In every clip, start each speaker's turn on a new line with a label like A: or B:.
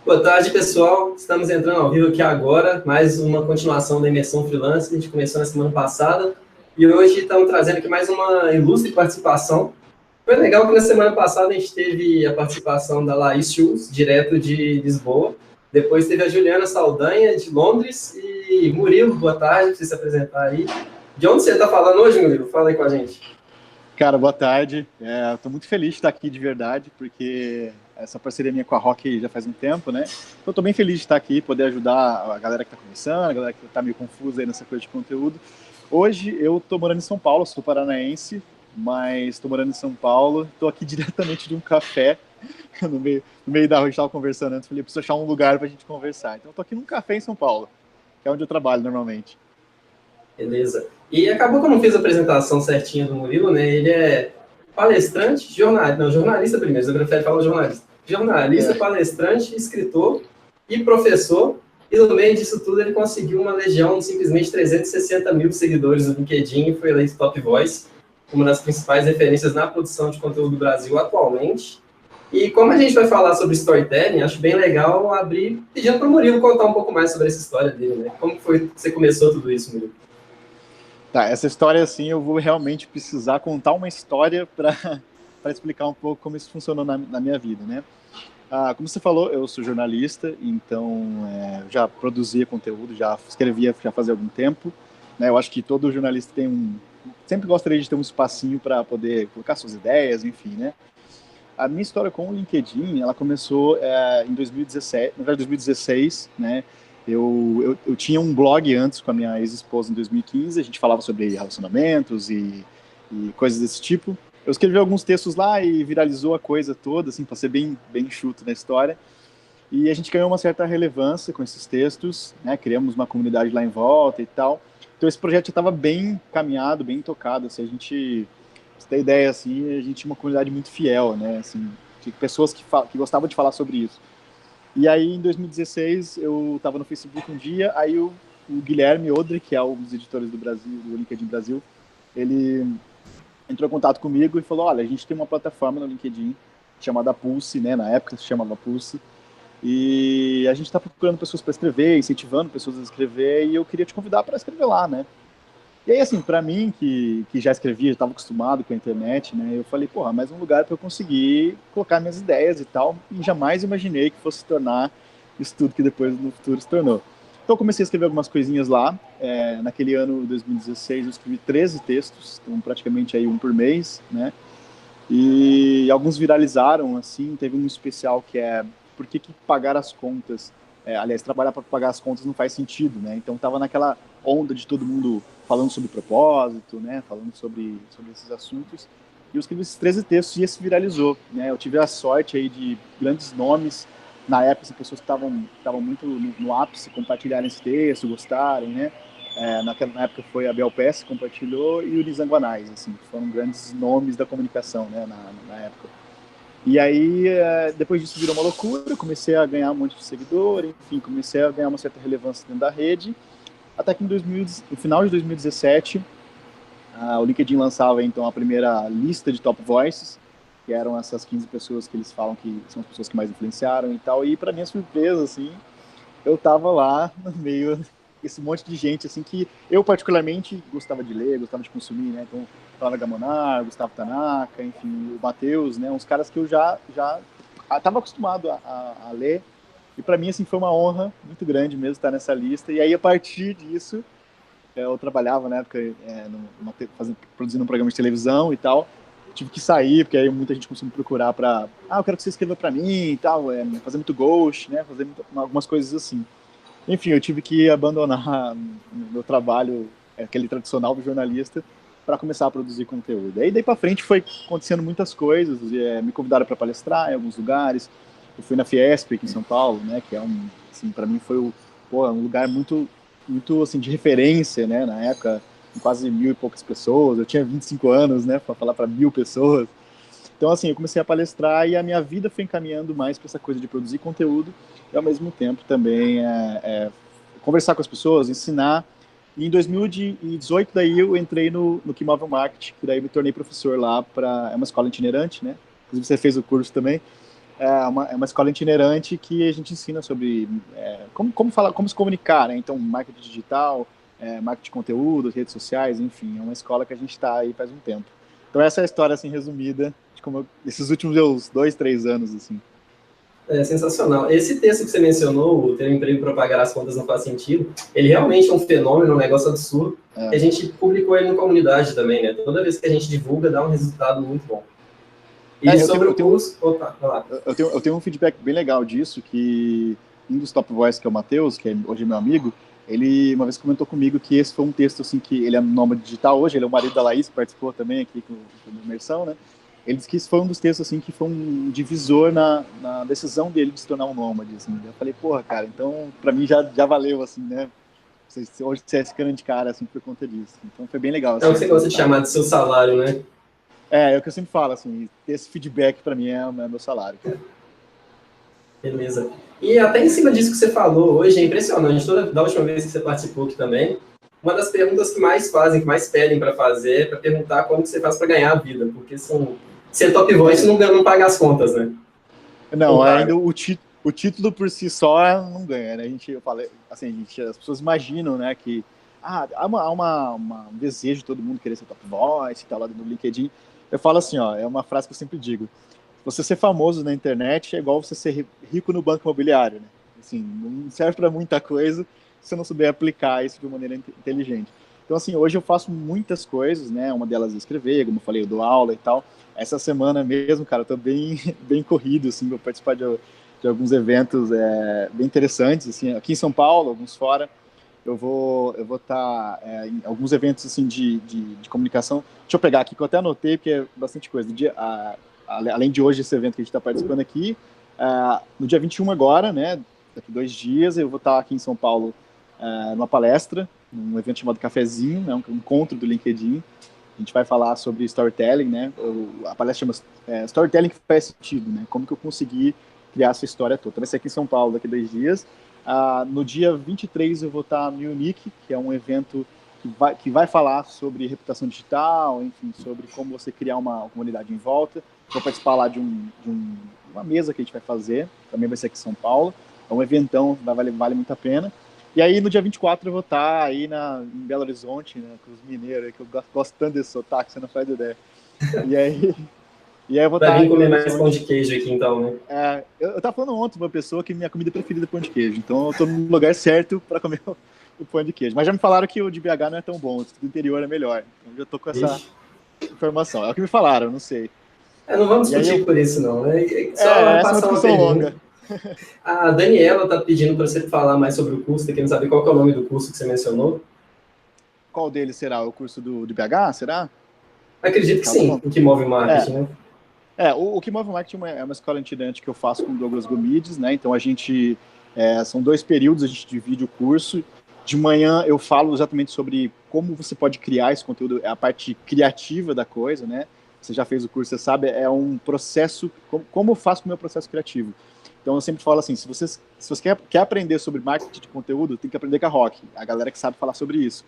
A: Boa tarde, pessoal. Estamos entrando ao vivo aqui agora, mais uma continuação da imersão freelance que a gente começou na semana passada. E hoje estamos trazendo aqui mais uma ilustre participação. Foi legal que na semana passada a gente teve a participação da Laís Schultz, direto de Lisboa. Depois teve a Juliana Saldanha, de Londres. E Murilo, boa tarde, para você se apresentar aí. De onde você está falando hoje, Murilo? Fala aí com a gente.
B: Cara, boa tarde. Estou muito feliz de estar aqui de verdade, porque essa parceria minha com a Rock já faz um tempo, né? Então, estou bem feliz de estar aqui, poder ajudar a galera que está começando, a galera que está meio confusa aí nessa coisa de conteúdo. Hoje eu estou morando em São Paulo, sou paranaense, mas estou morando em São Paulo. Estou aqui diretamente de um café, no meio da rua. A gente estava conversando antes, falei, preciso achar um lugar para a gente conversar. Então, estou aqui num café em São Paulo, que é onde eu trabalho normalmente.
A: Beleza. E acabou que eu não fiz a apresentação certinha do Murilo, né? Ele é palestrante, jornalista primeiro, você prefere falar jornalista. Jornalista, palestrante, escritor e professor. E no meio disso tudo ele conseguiu uma legião de simplesmente 360 mil seguidores no LinkedIn e foi eleito Top Voice, uma das principais referências na produção de conteúdo do Brasil atualmente. E como a gente vai falar sobre storytelling, acho bem legal abrir pedindo para o Murilo contar um pouco mais sobre essa história dele, né? Como foi que você começou tudo isso, Murilo?
B: Tá, essa história, assim, eu vou realmente precisar contar uma história para explicar um pouco como isso funcionou na minha vida, né? Como você falou, eu sou jornalista, então já produzia conteúdo, já escrevia já fazia algum tempo, né? Eu acho que todo jornalista sempre gostaria de ter um espacinho para poder colocar suas ideias, enfim, né? A minha história com o LinkedIn, ela começou em 2017, na verdade 2016, né? Eu tinha um blog antes com a minha ex-esposa em 2015, a gente falava sobre relacionamentos e coisas desse tipo. Eu escrevi alguns textos lá e viralizou a coisa toda, assim, para ser bem enxuto na história. E a gente ganhou uma certa relevância com esses textos, né? Criamos uma comunidade lá em volta e tal. Então esse projeto já estava bem caminhado, bem tocado. Assim, pra você ter ideia, assim, a gente tinha uma comunidade muito fiel, né? Assim, tinha pessoas que gostavam de falar sobre isso. E aí, em 2016, eu estava no Facebook um dia, aí o Guilherme Odre, que é um dos editores do Brasil, do LinkedIn Brasil, ele entrou em contato comigo e falou, olha, a gente tem uma plataforma no LinkedIn chamada Pulse, né? Na época se chamava Pulse, e a gente está procurando pessoas para escrever, incentivando pessoas a escrever, e eu queria te convidar para escrever lá, né? E aí, assim, para mim, que já escrevia, já estava acostumado com a internet, né? Eu falei, porra, mais um lugar para eu conseguir colocar minhas ideias e tal. E jamais imaginei que fosse se tornar isso tudo que depois no futuro se tornou. Então, eu comecei a escrever algumas coisinhas lá. Naquele ano, 2016, eu escrevi 13 textos, então praticamente aí um por mês, né? E alguns viralizaram, assim. Teve um especial que é por que pagar as contas? Aliás, trabalhar para pagar as contas não faz sentido, né? Então, tava naquela onda de todo mundo falando sobre propósito, né? Falando sobre esses assuntos. E eu escrevi esses 13 textos e esse viralizou, né? Eu tive a sorte aí de grandes nomes na época, assim, pessoas que estavam muito no ápice compartilharem esse texto, gostarem, né? Na época foi a Bel Pass que compartilhou e o Nizanguanais, assim, que foram grandes nomes da comunicação, né? Na época. E aí, depois disso virou uma loucura, comecei a ganhar um monte de seguidor, enfim, comecei a ganhar uma certa relevância dentro da rede, até que no final de 2017, o LinkedIn lançava então a primeira lista de top voices, que eram essas 15 pessoas que eles falam que são as pessoas que mais influenciaram e tal, e para minha surpresa, assim, eu tava lá no meio esse monte de gente, assim, que eu particularmente gostava de ler, gostava de consumir, né, então Flávia Gamonar, Gustavo Tanaka, enfim, o Matheus, né, uns caras que eu já estava acostumado a ler, e para mim, assim, foi uma honra muito grande mesmo estar nessa lista, e aí a partir disso, eu trabalhava na época produzindo um programa de televisão e tal, tive que sair, porque aí muita gente começou a me procurar para, eu quero que você escreva para mim e tal, fazer muito ghost, né, fazer algumas coisas assim. Enfim, eu tive que abandonar meu trabalho, aquele tradicional do jornalista, para começar a produzir conteúdo. Aí daí para frente foi acontecendo muitas coisas, me convidaram para palestrar em alguns lugares. Eu fui na Fiesp aqui em São Paulo, né, que é assim, para mim foi um lugar muito assim de referência, né, na época, com quase 1.000 e poucas pessoas. Eu tinha 25 anos, né, para falar para 1.000 pessoas. Então, assim, eu comecei a palestrar e a minha vida foi encaminhando mais para essa coisa de produzir conteúdo e, ao mesmo tempo, também conversar com as pessoas, ensinar. E em 2018, daí eu entrei no Que Move o Marketing, que daí me tornei professor lá é uma escola itinerante, né? Inclusive você fez o curso também. é uma escola itinerante que a gente ensina sobre como se comunicar, né? Então, marketing digital, marketing de conteúdo, redes sociais, enfim, é uma escola que a gente está aí faz um tempo. Então, essa é a história, assim, resumida, de como esses últimos 2, 3 anos, assim.
A: É sensacional. Esse texto que você mencionou, o ter um emprego para pagar as contas não faz sentido, ele realmente é um fenômeno, um negócio absurdo. E a gente publicou ele na comunidade também, né? Toda vez que a gente divulga, dá um resultado muito bom. E sobre o curso... Opa, vai lá.
B: Eu tenho um feedback bem legal disso, que um dos top voice, que é o Matheus, que hoje é meu amigo, ele uma vez comentou comigo que esse foi um texto, assim, que ele é nômade digital hoje, ele é o marido da Laís, que participou também aqui com a imersão, né? Ele disse que isso foi um dos textos, assim, que foi um divisor na decisão dele de se tornar um nômade, assim. Eu falei, porra, cara, então, pra mim já valeu, assim, né? Hoje você é esse grande cara, assim, por conta disso. Então, foi bem legal.
A: Assim, é o que você gosta de chamar de seu salário, né?
B: É o que eu sempre falo, assim, esse feedback, pra mim, é meu salário, cara.
A: Beleza. E até em cima disso que você falou hoje, é impressionante. Da última vez que você participou aqui também, uma das perguntas que mais fazem, que mais pedem para fazer, é para perguntar como que você faz para ganhar a vida, porque ser top voice não paga as contas, né?
B: Não, ainda o título por si só não ganha, né? Eu falei, assim, as pessoas imaginam, né, que há um desejo de todo mundo querer ser top voice e tal, lá no LinkedIn. Eu falo assim, ó, é uma frase que eu sempre digo: você ser famoso na internet é igual você ser rico no banco imobiliário, né? Assim, não serve para muita coisa se você não souber aplicar isso de uma maneira inteligente. Então, assim, hoje eu faço muitas coisas, né? Uma delas é escrever, como eu falei, eu dou aula e tal. Essa semana mesmo, cara, eu tô bem, bem corrido, assim, vou participar de alguns eventos bem interessantes, assim, aqui em São Paulo, alguns fora. Eu vou estar em alguns eventos, assim, de comunicação. Deixa eu pegar aqui, que eu até anotei, porque é bastante coisa. Além de hoje, esse evento que a gente está participando aqui, no dia 21 agora, né, daqui 2 dias, eu vou estar aqui em São Paulo numa palestra, num evento chamado Cafezinho, né, um encontro do LinkedIn. A gente vai falar sobre storytelling, né, a palestra chama Storytelling que faz sentido, né, como que eu consegui criar essa história toda. Vai ser aqui em São Paulo daqui 2 dias. No dia 23 eu vou estar no Unique, que é um evento que vai falar sobre reputação digital, enfim, sobre como você criar uma comunidade em volta. Vou participar lá de uma mesa que a gente vai fazer, também vai ser aqui em São Paulo. É um eventão, vale muito a pena. E aí, no dia 24, eu vou estar aí em Belo Horizonte, né, com os mineiros, que eu gosto tanto desse sotaque, você não faz ideia. E aí eu vou estar
A: Vai vir comer mais pão de queijo aqui, então, né?
B: Eu tava falando ontem com uma pessoa que minha comida preferida é pão de queijo, então eu tô no lugar certo para comer o pão de queijo. Mas já me falaram que o de BH não é tão bom, o do interior é melhor. Então eu já tô com essa informação. É o que me falaram, não sei.
A: Não vamos discutir por isso, não.
B: Só passar uma discussão longa.
A: A Daniela está pedindo para você falar mais sobre o curso, querendo saber qual que é o nome do curso que você mencionou.
B: Qual deles será? O curso do BH, será?
A: Acredito que sim, o que move o marketing, né?
B: O que move o marketing é uma escola itinerante que eu faço com o Douglas Gomides, né? Então são 2 períodos, a gente divide o curso. De manhã eu falo exatamente sobre como você pode criar esse conteúdo, a parte criativa da coisa, né? Você já fez o curso, você sabe, é um processo, como eu faço com o meu processo criativo. Então eu sempre falo assim, se você quer aprender sobre marketing de conteúdo, tem que aprender com a Rock, a galera que sabe falar sobre isso.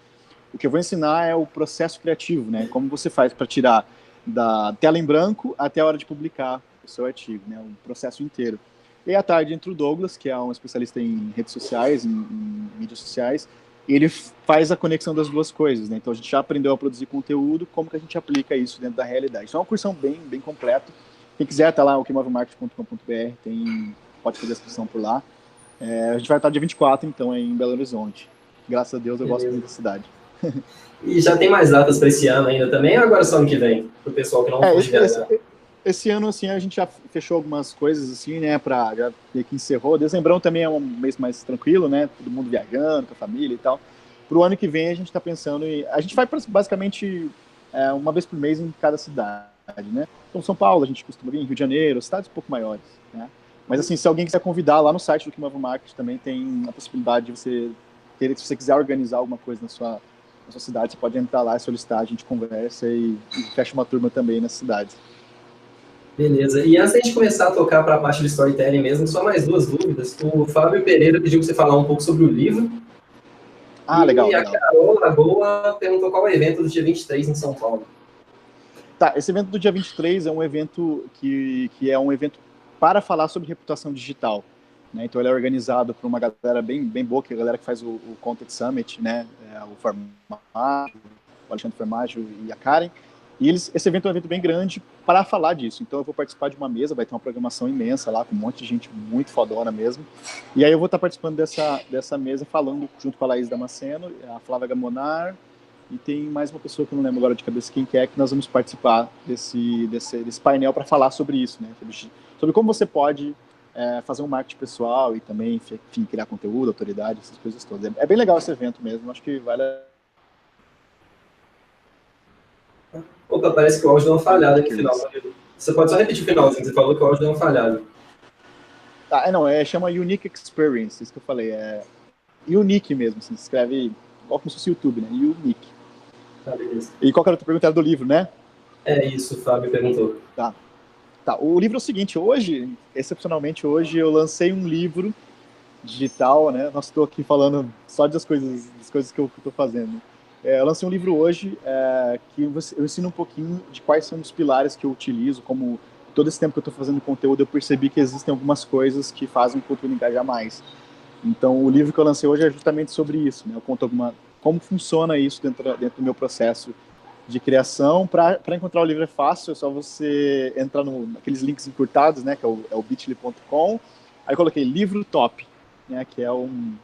B: O que eu vou ensinar é o processo criativo, né? Como você faz para tirar da tela em branco até a hora de publicar o seu artigo, né? Um processo inteiro. E à tarde entra o Douglas, que é um especialista em redes sociais, em mídias sociais, e ele faz a conexão das duas coisas, né? Então a gente já aprendeu a produzir conteúdo, como que a gente aplica isso dentro da realidade. Então é um cursão bem, bem completo. Quem quiser, tá lá, o quemovemarketing.com.br, pode fazer a inscrição por lá. A gente vai estar dia 24, então, em Belo Horizonte. Graças a Deus, eu gosto muito da cidade.
A: E já tem mais datas para esse ano ainda também, ou agora só ano que vem? Para o pessoal que não pôde viajar.
B: Esse ano, assim, a gente já fechou algumas coisas, assim, né, já meio que encerrou. Dezembrão também é um mês mais tranquilo, né, todo mundo viajando com a família e tal. Pro ano que vem, a gente está pensando em... A gente vai basicamente uma vez por mês em cada cidade, né. Então, São Paulo, a gente costuma vir, Rio de Janeiro, cidades um pouco maiores, né. Mas, assim, se alguém quiser convidar, lá no site do Que Move Marketing também tem a possibilidade de você ter, se você quiser organizar alguma coisa na sua cidade, você pode entrar lá e solicitar, a gente conversa e fecha uma turma também nessa cidade.
A: Beleza. E antes de a gente começar a tocar para a parte do storytelling mesmo, só mais 2 dúvidas. O Fábio Pereira pediu para você falar um pouco sobre o livro.
B: Legal.
A: E a Carol Lagoa perguntou qual é o evento do dia 23 em São Paulo.
B: Tá, esse evento do dia 23 é um evento que é um evento para falar sobre reputação digital. Né? Então ele é organizado por uma galera bem boa, que é a galera que faz o Content Summit, né? O Formaggio, o Alexandre Formaggio e a Karen. E esse evento é um evento bem grande para falar disso. Então eu vou participar de uma mesa, vai ter uma programação imensa lá, com um monte de gente muito fodona mesmo. E aí eu vou estar participando dessa mesa, falando junto com a Laís Damasceno, a Flávia Gamonar, e tem mais uma pessoa que eu não lembro agora de cabeça quem que é, que nós vamos participar desse painel para falar sobre isso, né? Sobre como você pode fazer um marketing pessoal e também, enfim, criar conteúdo, autoridade, essas coisas todas. É bem legal esse evento mesmo, acho que vale.
A: Opa, parece que o áudio deu uma falhada aqui no final. Você pode só repetir o finalzinho, você falou que o áudio deu uma falhada.
B: Não, chama Unique Experience, isso que eu falei, é Unique mesmo, assim, se escreve igual como se fosse YouTube, né? Unique.
A: Tá, beleza.
B: E qual que era a tua pergunta? Era do livro, né?
A: É isso, o Fábio perguntou.
B: Tá, o livro é o seguinte, excepcionalmente hoje, eu lancei um livro digital, né? Nossa, estou aqui falando só das coisas que eu estou fazendo. Eu lancei um livro hoje que eu ensino um pouquinho de quais são os pilares que eu utilizo, como todo esse tempo que eu estou fazendo conteúdo, eu percebi que existem algumas coisas que fazem o conteúdo engajar mais. Então, o livro que eu lancei hoje é justamente sobre isso, né? Eu conto como funciona isso dentro do meu processo de criação. Para encontrar o livro é fácil, é só você entrar naqueles links encurtados, né? Que é o bit.ly.com. Aí eu coloquei livro top, né? Que é um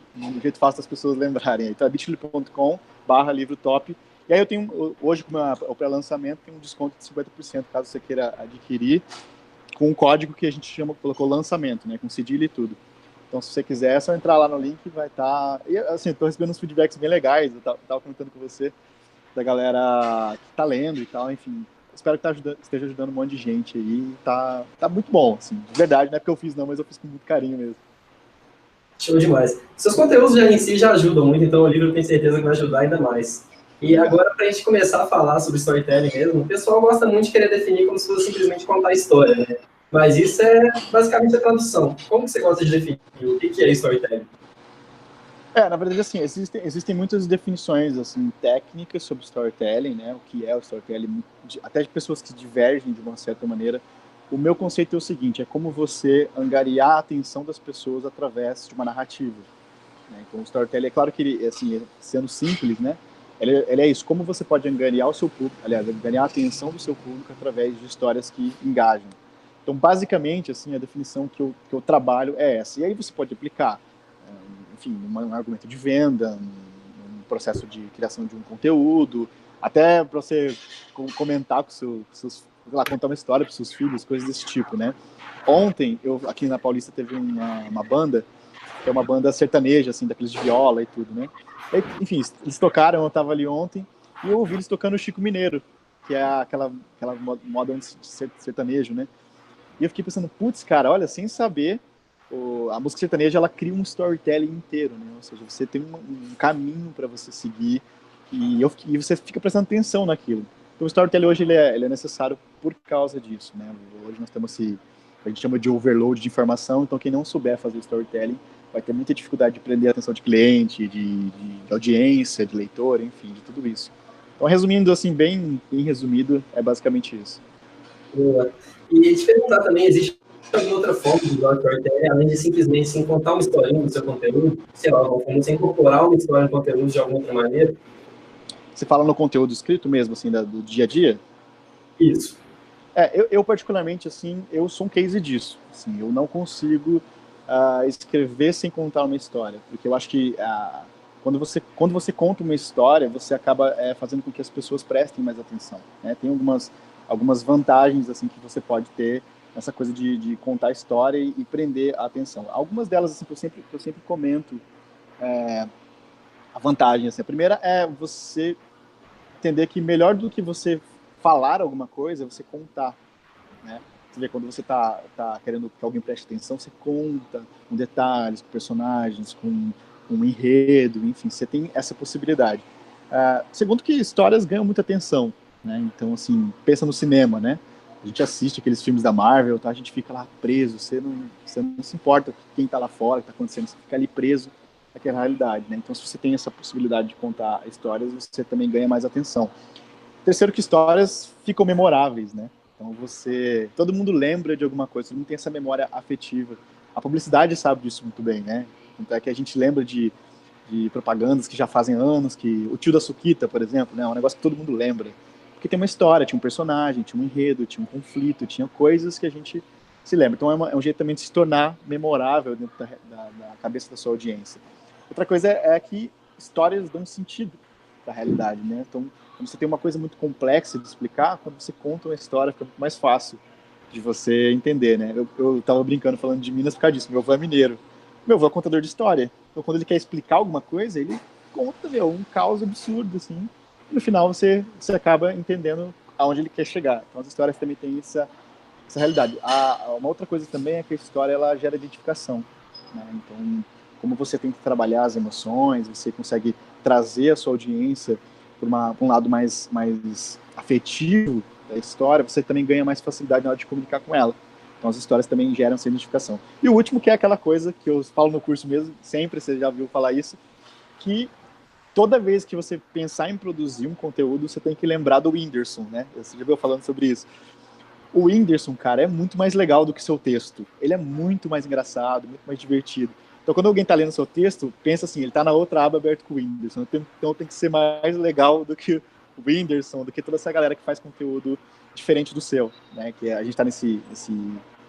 B: jeito fácil das pessoas lembrarem. Então é bit.ly.com/livro top. E aí eu tenho, hoje, como o pré-lançamento, tem um desconto de 50%, caso você queira adquirir, com um código que a gente colocou lançamento, né? Com cedilha e tudo. Então, se você quiser, é só entrar lá no link, vai estar... E, assim, estou recebendo uns feedbacks bem legais, eu estava comentando com você, da galera que está lendo e tal, enfim. Espero que esteja ajudando um monte de gente aí. Tá muito bom, assim, de verdade, não é porque eu fiz não, mas eu fiz com muito carinho mesmo.
A: Show demais. Seus conteúdos já em si já ajudam muito, então o livro eu tenho certeza que vai ajudar ainda mais. E agora, para a gente começar a falar sobre storytelling mesmo, o pessoal gosta muito de querer definir como se fosse simplesmente contar a história, né? Mas isso é basicamente a tradução. Como que você gosta de definir o que é storytelling?
B: Na verdade, assim, existem muitas definições, assim, técnicas sobre storytelling, né? O que é o storytelling, até de pessoas que divergem de uma certa maneira. O meu conceito é o seguinte, é como você angariar a atenção das pessoas através de uma narrativa. Né? Então, o storytelling, é claro que ele, assim, sendo simples, né? Ele é isso, como você pode angariar o seu público, aliás, angariar a atenção do seu público através de histórias que engajam. Então, basicamente, assim, a definição que eu trabalho é essa. E aí você pode aplicar, enfim, um argumento de venda, um processo de criação de um conteúdo, até para você comentar com seus, lá, contar uma história para seus filhos, coisas desse tipo, né? Ontem, aqui na Paulista teve uma banda, que é uma banda sertaneja, assim, daqueles de viola e tudo, né? E, enfim, eles tocaram, eu estava ali ontem, e eu ouvi eles tocando o Chico Mineiro, que é aquela moda de sertanejo, né? E eu fiquei pensando, putz, cara, olha, sem saber, a música sertaneja, ela cria um storytelling inteiro, né? Ou seja, você tem um caminho para você seguir e você fica prestando atenção naquilo. Então, o storytelling hoje ele é necessário por causa disso, né? Hoje nós temos a gente chama de overload de informação, então quem não souber fazer storytelling vai ter muita dificuldade de prender a atenção de cliente, de audiência, de leitor, enfim, de tudo isso. Então, resumindo assim, bem resumido, é basicamente isso.
A: Boa. E te perguntar também, existe alguma outra forma de usar o storytelling, além de simplesmente sim, contar uma historinha do seu conteúdo? Sei lá, como você incorporar uma história no conteúdo de alguma outra maneira?
B: Você fala no conteúdo escrito mesmo, assim, do dia a dia?
A: Isso.
B: Eu particularmente, assim, eu sou um case disso. Assim, eu não consigo escrever sem contar uma história, porque eu acho que quando você conta uma história, você acaba fazendo com que as pessoas prestem mais atenção. Né? Tem algumas vantagens assim que você pode ter nessa coisa de contar a história e prender a atenção. Algumas delas assim, que eu sempre comento a vantagem. Assim, a primeira é você entender que melhor do que você falar alguma coisa, é você contar. Né? Você vê, quando você tá querendo que alguém preste atenção, você conta com detalhes, com personagens, com um enredo, enfim, você tem essa possibilidade. Segundo que histórias ganham muita atenção, né? Então, assim, pensa no cinema, né? A gente assiste aqueles filmes da Marvel, tá? A gente fica lá preso, você não se importa com quem tá lá fora, o que tá acontecendo, você fica ali preso naquela realidade, né? Então, se você tem essa possibilidade de contar histórias, você também ganha mais atenção. Terceiro, que histórias ficam memoráveis, né? Então todo mundo lembra de alguma coisa, todo mundo tem essa memória afetiva. A publicidade sabe disso muito bem, né? Tanto é que a gente lembra de propagandas que já fazem anos, que o tio da Suquita, por exemplo, né, é um negócio que todo mundo lembra. Porque tem uma história, tinha um personagem, tinha um enredo, tinha um conflito, tinha coisas que a gente se lembra. Então é um jeito também de se tornar memorável dentro da cabeça da sua audiência. Outra coisa é que histórias dão sentido para a realidade, né? Então, quando você tem uma coisa muito complexa de explicar, quando você conta uma história, fica muito mais fácil de você entender, né? Eu tava brincando falando de Minas por causa disso. Meu avô é mineiro. Meu avô é contador de história. Então, quando ele quer explicar alguma coisa, ele conta, um caos absurdo, assim. E no final, você acaba entendendo aonde ele quer chegar. Então, as histórias também têm essa realidade. Uma outra coisa também é que a história, ela gera identificação, né? Então, como você tem que trabalhar as emoções, você consegue trazer a sua audiência por um lado mais afetivo da história, você também ganha mais facilidade na hora de comunicar com ela. Então as histórias também geram essa identificação. E o último, que é aquela coisa que eu falo no curso mesmo, sempre você já viu falar isso, que toda vez que você pensar em produzir um conteúdo, você tem que lembrar do Whindersson, né? Você já viu falando sobre isso. O Whindersson, cara, é muito mais legal do que seu texto. Ele é muito mais engraçado, muito mais divertido. Então, quando alguém tá lendo seu texto, pensa assim, ele tá na outra aba aberto com o Whindersson. Então tem que ser mais legal do que o Whindersson, do que toda essa galera que faz conteúdo diferente do seu, né? Que a gente tá nesse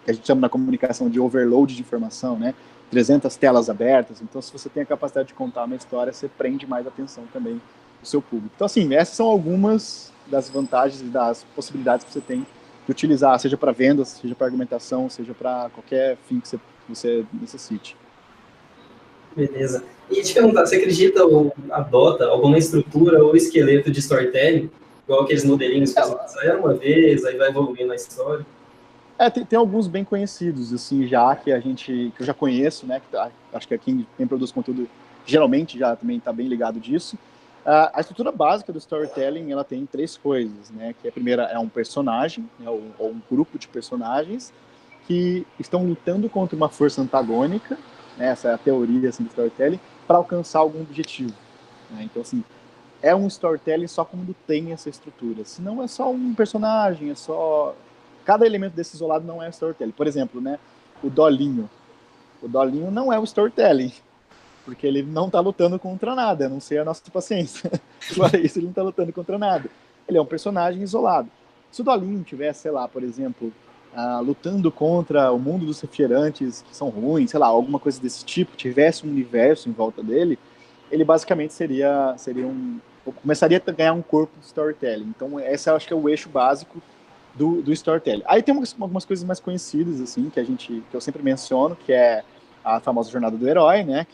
B: que a gente chama na comunicação de overload de informação, né? 300 telas abertas. Então, se você tem a capacidade de contar uma história, você prende mais atenção também do seu público. Então, assim, essas são algumas das vantagens e das possibilidades que você tem de utilizar, seja para vendas, seja para argumentação, seja para qualquer fim que você necessite.
A: Beleza. E te perguntar, você acredita ou adota alguma estrutura ou esqueleto de storytelling, igual aqueles modelinhos que você fizeram uma vez, aí vai evoluindo a história?
B: Tem alguns bem conhecidos, assim, já que eu já conheço, né? Acho que quem produz conteúdo geralmente já também está bem ligado disso. A estrutura básica do storytelling, ela tem 3 coisas, né? Que a primeira é um personagem, né, ou um grupo de personagens que estão lutando contra uma força antagônica, né, essa é a teoria assim, do storytelling, para alcançar algum objetivo, né? Então, assim, é um storytelling só quando tem essa estrutura. Se não, é só um personagem, é só... Cada elemento desse isolado não é storytelling. Por exemplo, né, o Dolinho. O Dolinho não é o storytelling, porque ele não está lutando contra nada, a não ser a nossa paciência. Fora isso, ele não está lutando contra nada. Ele é um personagem isolado. Se o Dolinho tivesse, sei lá, por exemplo, lutando contra o mundo dos refrigerantes que são ruins, sei lá, alguma coisa desse tipo, tivesse um universo em volta dele, ele basicamente começaria a ganhar um corpo de storytelling. Então, esse eu acho que é o eixo básico do storytelling. Aí tem algumas coisas mais conhecidas, assim, que eu sempre menciono, que é a famosa jornada do herói, né?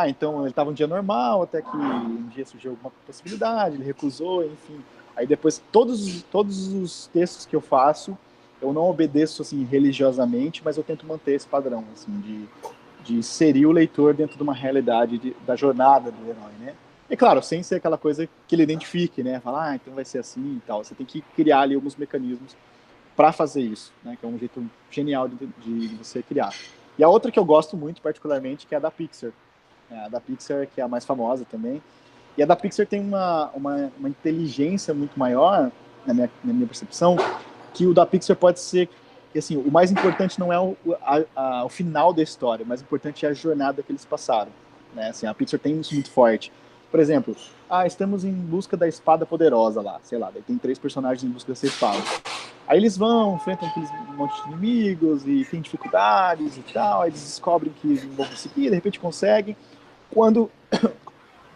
B: Então ele estava um dia normal, até que um dia surgiu alguma possibilidade, ele recusou, enfim. Aí depois, todos os textos que eu faço, eu não obedeço, assim, religiosamente, mas eu tento manter esse padrão, assim, de inserir o leitor dentro de uma realidade da jornada do herói, né? E claro, sem ser aquela coisa que ele identifique, né? Falar, então vai ser assim e tal. Você tem que criar ali alguns mecanismos para fazer isso, né? Que é um jeito genial de você criar. E a outra que eu gosto muito, particularmente, que é a da Pixar. A da Pixar, que é a mais famosa também. E a da Pixar tem uma inteligência muito maior, na minha percepção, que o da Pixar pode ser... Assim, o mais importante não é o final da história, o mais importante é a jornada que eles passaram, né? Assim, a Pixar tem isso muito forte. Por exemplo, estamos em busca da espada poderosa lá, sei lá, daí tem 3 personagens em busca dessa espada. Aí eles vão, enfrentam aqueles monte de inimigos e tem dificuldades e tal, aí eles descobrem que não vão conseguir, de repente conseguem. Quando,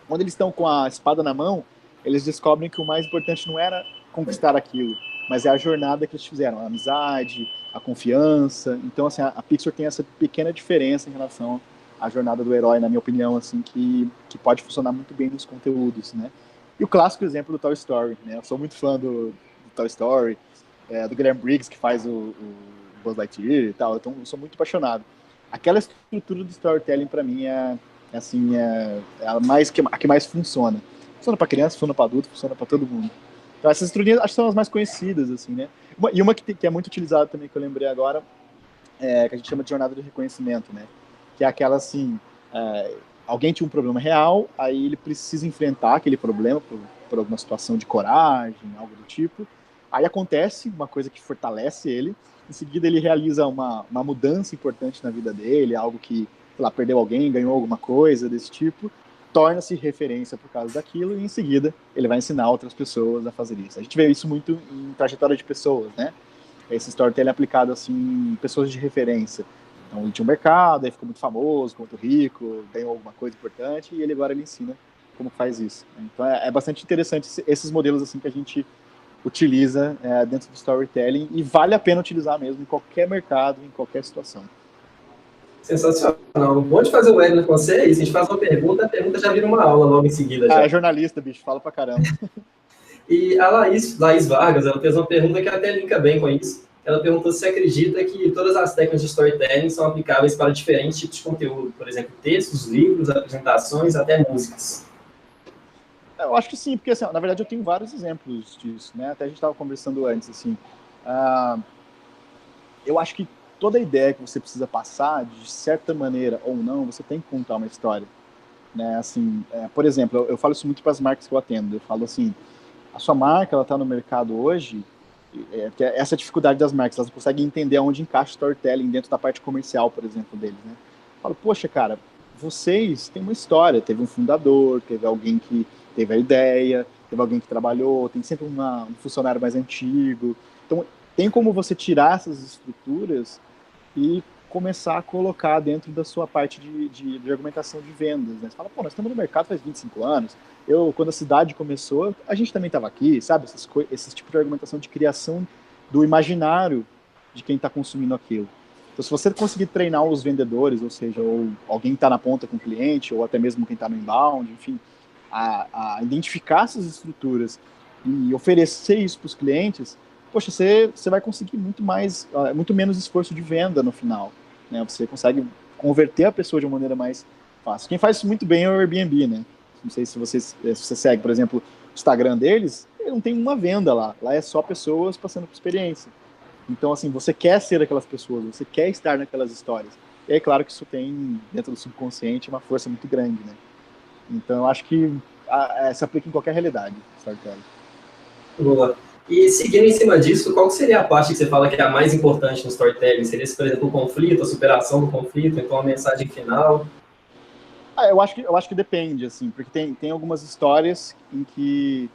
B: quando eles estão com a espada na mão, eles descobrem que o mais importante não era conquistar aquilo, mas é a jornada que eles fizeram, a amizade, a confiança. Então, assim, a Pixar tem essa pequena diferença em relação à jornada do herói, na minha opinião, assim, que pode funcionar muito bem nos conteúdos, né? E o clássico exemplo do Toy Story, né? Eu sou muito fã do Toy Story, do Guilherme Briggs, que faz o Buzz Lightyear e tal, então eu sou muito apaixonado. Aquela estrutura do storytelling, para mim, é a que mais funciona. Funciona para criança, funciona para adulto, funciona para todo mundo. Então essas estruturas acho que são as mais conhecidas, assim, né? Uma que é muito utilizada também, que eu lembrei agora, que a gente chama de jornada de reconhecimento, né? Que é aquela assim, alguém tinha um problema real, aí ele precisa enfrentar aquele problema por alguma situação de coragem, algo do tipo. Aí acontece uma coisa que fortalece ele, em seguida ele realiza uma mudança importante na vida dele, algo que, sei lá, perdeu alguém, ganhou alguma coisa desse tipo, torna-se referência por causa daquilo, e em seguida ele vai ensinar outras pessoas a fazer isso. A gente vê isso muito em trajetória de pessoas, né? Esse storytelling é aplicado assim em pessoas de referência. Então ele tinha um mercado, aí ficou muito famoso, ficou muito rico, ganhou alguma coisa importante, e ele agora ele ensina como faz isso. Então é bastante interessante esses modelos assim que a gente utiliza dentro do storytelling, e vale a pena utilizar mesmo em qualquer mercado, em qualquer situação.
A: Sensacional. O bom de fazer o webinar com você é isso. A gente faz uma pergunta, a pergunta já vira uma aula logo em seguida. Já.
B: É jornalista, bicho, fala pra caramba.
A: E a Laís Vargas, ela fez uma pergunta que até linka bem com isso. Ela perguntou se você acredita que todas as técnicas de storytelling são aplicáveis para diferentes tipos de conteúdo, por exemplo, textos, livros, apresentações, até músicas.
B: Eu acho que sim, porque assim, na verdade eu tenho vários exemplos disso, né? Até a gente estava conversando antes, assim. Eu acho que toda ideia que você precisa passar, de certa maneira ou não, você tem que contar uma história, né? Assim, por exemplo, eu falo isso muito para as marcas que eu atendo. Eu falo assim, a sua marca, ela está no mercado hoje, que essa dificuldade das marcas, elas não conseguem entender onde encaixa o storytelling dentro da parte comercial, por exemplo, deles, né? Eu falo, poxa, cara, vocês têm uma história, teve um fundador, teve alguém que teve a ideia, teve alguém que trabalhou, tem sempre um funcionário mais antigo. Então, tem como você tirar essas estruturas e começar a colocar dentro da sua parte de argumentação de vendas, né? Você fala, pô, nós estamos no mercado faz 25 anos, quando a cidade começou, a gente também estava aqui, sabe? Esse tipo de argumentação de criação do imaginário de quem está consumindo aquilo. Então, se você conseguir treinar os vendedores, ou seja, ou alguém que está na ponta com o cliente, ou até mesmo quem está no inbound, enfim, a identificar essas estruturas e oferecer isso para os clientes, poxa, você vai conseguir muito menos esforço de venda no final, né? Você consegue converter a pessoa de uma maneira mais fácil. Quem faz isso muito bem é o Airbnb, né? Não sei se você segue, por exemplo, o Instagram deles, ele não tem uma venda lá. Lá é só pessoas passando por experiência. Então, assim, você quer ser aquelas pessoas, você quer estar naquelas histórias. E é claro que isso tem, dentro do subconsciente, uma força muito grande, né? Então, eu acho que se aplica em qualquer realidade, storytelling.
A: Boa. E seguindo em cima disso, qual seria a parte que você fala que é a mais importante no storytelling? Seria, por exemplo, o conflito, a superação do conflito, então a mensagem final?
B: Eu acho que depende, assim, porque tem algumas histórias em que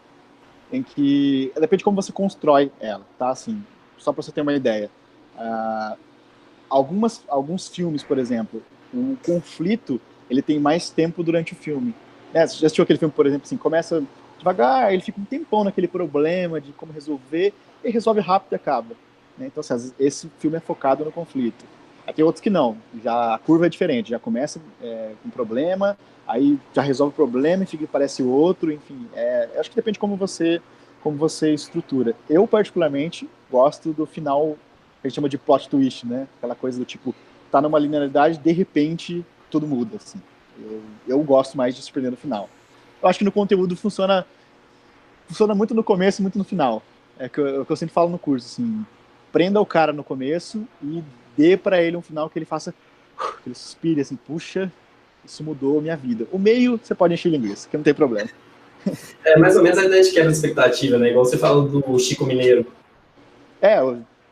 B: depende de como você constrói ela, tá? Assim, só para você ter uma ideia. Uh, alguns filmes, por exemplo, o conflito ele tem mais tempo durante o filme. Né? Você já assistiu aquele filme, por exemplo, assim, começa devagar, ele fica um tempão naquele problema de como resolver, e resolve rápido e acaba. Né? Então, assim, esse filme é focado no conflito. Aí tem outros que não, já a curva é diferente, já começa com um problema, aí já resolve o problema e fica parece outro, enfim. Acho que depende de como você estrutura. Eu, particularmente, gosto do final que a gente chama de plot twist, né? Aquela coisa do tipo, tá numa linearidade, de repente, tudo muda, assim. Eu gosto mais de surpreender no final. Eu acho que no conteúdo funciona muito no começo e muito no final. É o que eu sempre falo no curso, assim, prenda o cara no começo e dê para ele um final que ele faça, que ele suspire, assim, puxa, isso mudou a minha vida. O meio, você pode encher linguiça, que não tem problema.
A: É mais ou menos a ideia de quebra de expectativa, né? Igual você falou do Chico Mineiro.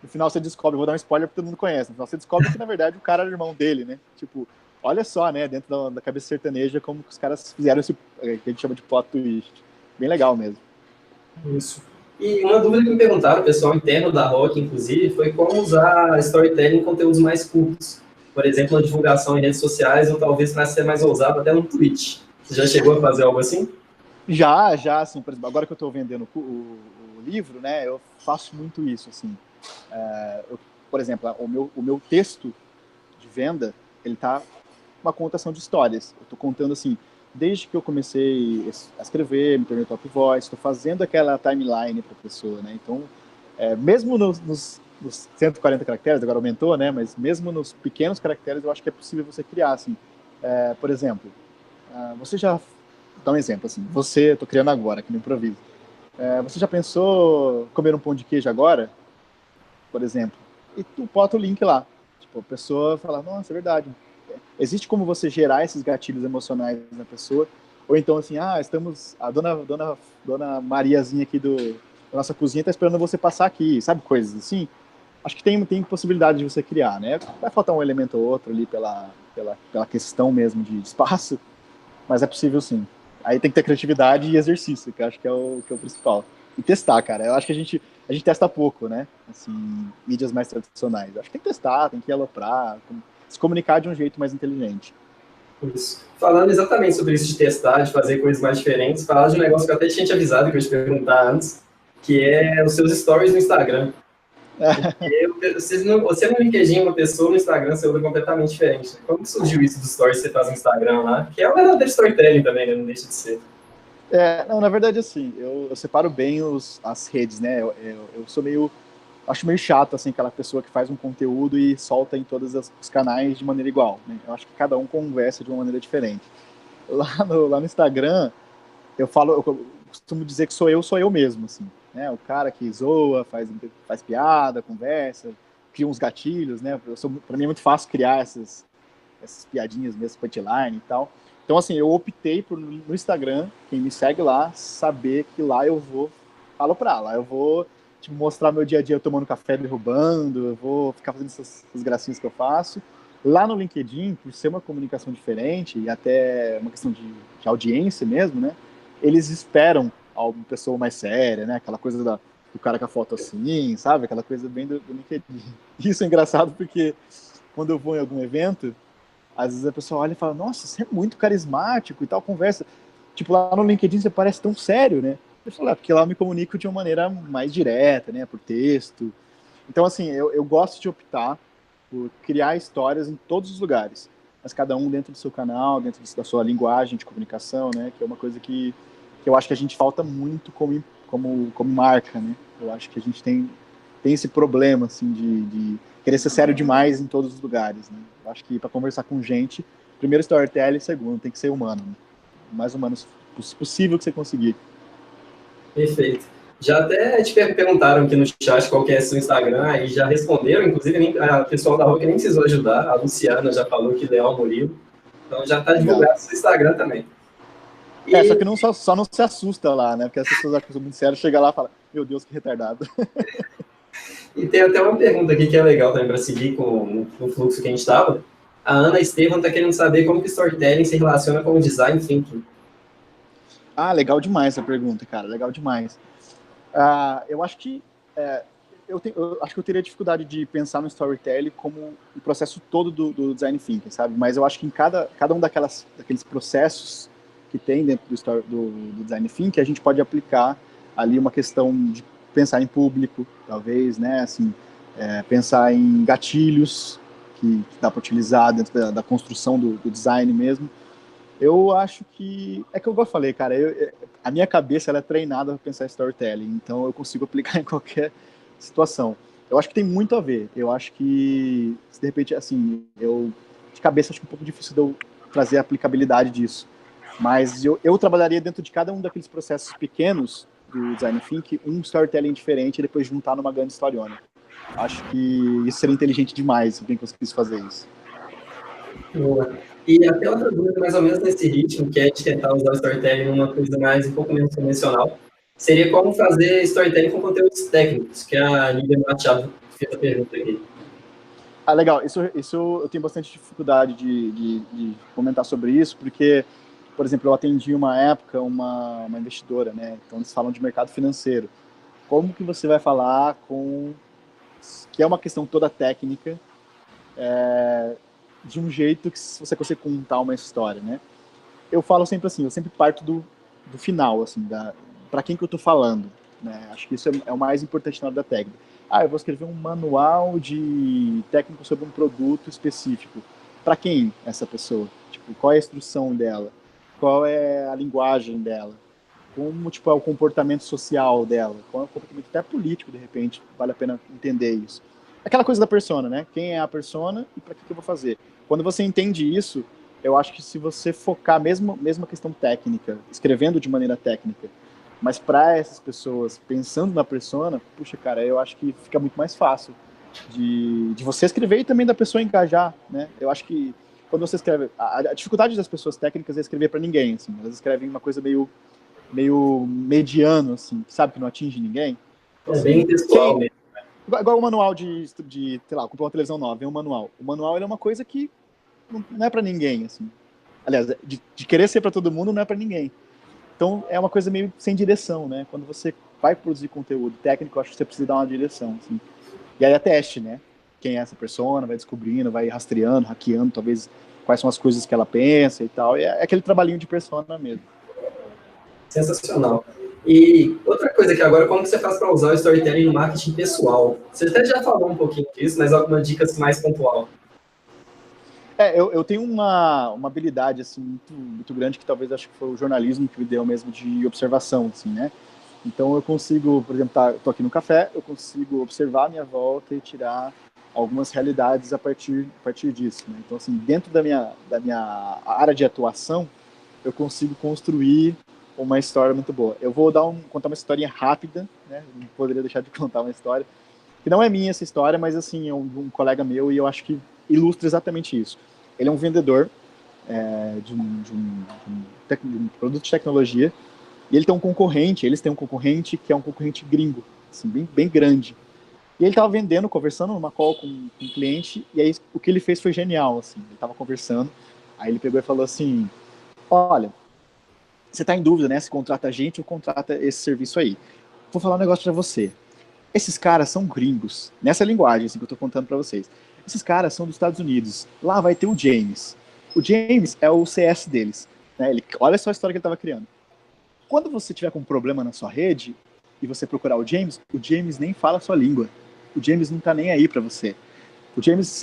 B: No final você descobre, vou dar um spoiler porque todo mundo conhece, no final você descobre que, na verdade, o cara era irmão dele, né? Tipo, olha só, né, dentro da cabeça sertaneja, como que os caras fizeram esse, que a gente chama de plot twist. Bem legal mesmo.
A: Isso. E uma dúvida que me perguntaram, o pessoal interno da Rock, inclusive, foi como usar storytelling em conteúdos mais curtos. Por exemplo, a divulgação em redes sociais, ou talvez para ser mais ousado, até no Twitch. Você já chegou a fazer algo assim?
B: Já, assim, por exemplo, agora que eu estou vendendo o livro, né, eu faço muito isso, assim. Por exemplo, o meu texto de venda, ele tá uma contação de histórias. Eu estou contando, assim, desde que eu comecei a escrever, me tornei top voice, estou fazendo aquela timeline para a pessoa, né? Então, mesmo nos 140 caracteres, agora aumentou, né? Mas mesmo nos pequenos caracteres, eu acho que é possível você criar, assim. Por exemplo, você já... Dá um exemplo, assim. Estou criando agora, aqui no improviso. Você já pensou comer um pão de queijo agora? Por exemplo. E tu bota o link lá. Tipo, a pessoa fala, nossa, é verdade. Existe como você gerar esses gatilhos emocionais na pessoa, ou então assim, estamos a dona Mariazinha aqui a nossa cozinha está esperando você passar aqui, sabe, coisas assim. Acho que tem possibilidade de você criar, né? Vai faltar um elemento ou outro ali pela questão mesmo de espaço, mas é possível sim. Aí tem que ter criatividade e exercício, que eu acho que é o principal. E testar, cara. Eu acho que a gente testa pouco, né? Assim, mídias mais tradicionais. Eu acho que tem que testar, tem que aloprar, se comunicar de um jeito mais inteligente.
A: Isso. Falando exatamente sobre isso de testar, de fazer coisas mais diferentes, falar de um negócio que eu até tinha te avisado, que eu ia te perguntar antes, que é os seus stories no Instagram. Você no LinkedIn é uma pessoa, no Instagram você é outra completamente diferente. Como que surgiu isso dos stories que você faz no Instagram lá? Que é um verdadeiro storytelling também, né? Não deixa de ser.
B: Não, na verdade, assim, eu separo bem as redes, né? Eu sou meio. Acho meio chato, assim, aquela pessoa que faz um conteúdo e solta em todos os canais de maneira igual, né? Eu acho que cada um conversa de uma maneira diferente. Lá no Instagram, eu costumo dizer que sou eu mesmo, assim, né? O cara que zoa, faz piada, conversa, cria uns gatilhos, né? Pra mim é muito fácil criar essas piadinhas mesmo, punchline e tal. Então, assim, eu optei por, no Instagram, quem me segue lá, saber que lá eu vou aloprar, lá eu vou tipo, mostrar meu dia a dia tomando café, derrubando, eu vou ficar fazendo essas gracinhas que eu faço. Lá no LinkedIn, por ser uma comunicação diferente e até uma questão de audiência mesmo, né? Eles esperam uma pessoa mais séria, né? Aquela coisa do cara com a foto assim, sabe? Aquela coisa bem do LinkedIn. Isso é engraçado porque quando eu vou em algum evento, às vezes a pessoa olha e fala, nossa, você é muito carismático e tal, conversa. Tipo, lá no LinkedIn você parece tão sério, né? Eu falo, porque lá eu me comunico de uma maneira mais direta, né? Por texto. Então, assim, eu gosto de optar por criar histórias em todos os lugares. Mas cada um dentro do seu canal, dentro da sua linguagem de comunicação, né? Que é uma coisa que eu acho que a gente falta muito como marca, né? Eu acho que a gente tem esse problema, assim, de querer ser sério demais em todos os lugares, né? Eu acho que para conversar com gente, primeiro storytelling, segundo, tem que ser humano, né? O mais humano possível que você conseguir.
A: Perfeito. Já até te perguntaram aqui no chat qual que é seu Instagram, e já responderam, inclusive a pessoal da rua que nem precisou ajudar, a Luciana já falou que Leal Murilo, então já está
B: Legal.
A: divulgado o seu Instagram também.
B: Só que só não se assusta lá, né? Porque as pessoas acham que eu sou muito sério, chega lá e fala, meu Deus, que retardado.
A: E tem até uma pergunta aqui que é legal também para seguir com o fluxo que a gente estava. A Ana Estevam está querendo saber como que o storytelling se relaciona com o design thinking.
B: Ah, legal demais essa pergunta, cara, legal demais. Eu acho que eu acho que eu teria dificuldade de pensar no storytelling como o processo todo do design thinking, sabe? Mas eu acho que em cada um daqueles processos que tem dentro do design thinking, a gente pode aplicar ali uma questão de pensar em público, talvez, né? Assim, pensar em gatilhos que dá para utilizar dentro da construção do design mesmo. Eu acho que. É que eu falei, cara, a minha cabeça ela é treinada para pensar em storytelling, então eu consigo aplicar em qualquer situação. Eu acho que tem muito a ver. Eu acho que, se de repente, assim, de cabeça acho que é um pouco difícil de eu trazer a aplicabilidade disso. Mas eu trabalharia dentro de cada um daqueles processos pequenos do design thinking, um storytelling diferente e depois juntar numa grande historiona. Acho que isso seria inteligente demais se alguém conseguisse fazer isso.
A: Boa. E até outra dúvida, mais ou menos nesse ritmo, que é de tentar usar o storytelling numa coisa um pouco menos convencional, seria como fazer storytelling com conteúdos técnicos, que a Lívia Machado fez a pergunta aqui.
B: Legal. Isso eu tenho bastante dificuldade de comentar sobre isso, porque, por exemplo, eu atendi uma época uma investidora, né? Então eles falam de mercado financeiro. Como que você vai falar que é uma questão toda técnica, de um jeito que você consegue contar uma história, né? Eu falo sempre assim, eu sempre parto do final, assim, para quem que eu tô falando, né? Acho que isso é o mais importante na hora da técnica. Eu vou escrever um manual de técnico sobre um produto específico. Para quem é essa pessoa? Tipo, qual é a instrução dela? Qual é a linguagem dela? Como, tipo, é o comportamento social dela? Qual é o comportamento até político, de repente? Vale a pena entender isso. Aquela coisa da persona, né? Quem é a persona e para que eu vou fazer? Quando você entende isso, eu acho que se você focar mesmo a questão técnica, escrevendo de maneira técnica, mas para essas pessoas, pensando na persona, puxa, cara, eu acho que fica muito mais fácil de você escrever e também da pessoa engajar, né? Eu acho que quando você escreve, a dificuldade das pessoas técnicas é escrever para ninguém, assim, elas escrevem uma coisa meio meio mediano, assim, sabe, que não atinge ninguém. Então,
A: É
B: assim,
A: bem pessoal mesmo.
B: Igual o manual sei lá, comprou uma televisão nova, é um manual. O manual ele é uma coisa que não é para ninguém, assim. Aliás, de querer ser para todo mundo não é para ninguém. Então é uma coisa meio sem direção, né? Quando você vai produzir conteúdo técnico, eu acho que você precisa dar uma direção, assim. E aí é teste, né? Quem é essa persona, vai descobrindo, vai rastreando, hackeando, talvez quais são as coisas que ela pensa e tal. E é aquele trabalhinho de persona mesmo.
A: Sensacional. E outra coisa que agora, como que você faz para usar o storytelling no marketing pessoal? Você até já falou um pouquinho disso, mas alguma dica mais pontual?
B: Eu tenho uma habilidade assim muito grande que talvez acho que foi o jornalismo que me deu mesmo de observação, assim, né? Então eu consigo, por exemplo, tô aqui no café, eu consigo observar a minha volta e tirar algumas realidades a partir disso, né? Então assim, dentro da minha área de atuação, eu consigo construir uma história muito boa. Eu vou contar uma historinha rápida, né? Não poderia deixar de contar uma história que não é minha essa história, mas assim, é um colega meu e eu acho que ilustra exatamente isso. Ele é um vendedor de um produto de tecnologia e eles têm um concorrente que é um concorrente gringo, assim, bem grande. E ele estava vendendo, conversando numa call com um cliente, e aí o que ele fez foi genial, assim, ele estava conversando, aí ele pegou e falou assim, olha, você está em dúvida, né, se contrata a gente ou contrata esse serviço aí. Vou falar um negócio para você. Esses caras são gringos, nessa linguagem assim, que eu estou contando para vocês. Esses caras são dos Estados Unidos. Lá vai ter o James. O James é o CS deles. Né? Olha só a história que ele estava criando. Quando você tiver com um problema na sua rede e você procurar o James nem fala a sua língua. O James não está nem aí para você. O James,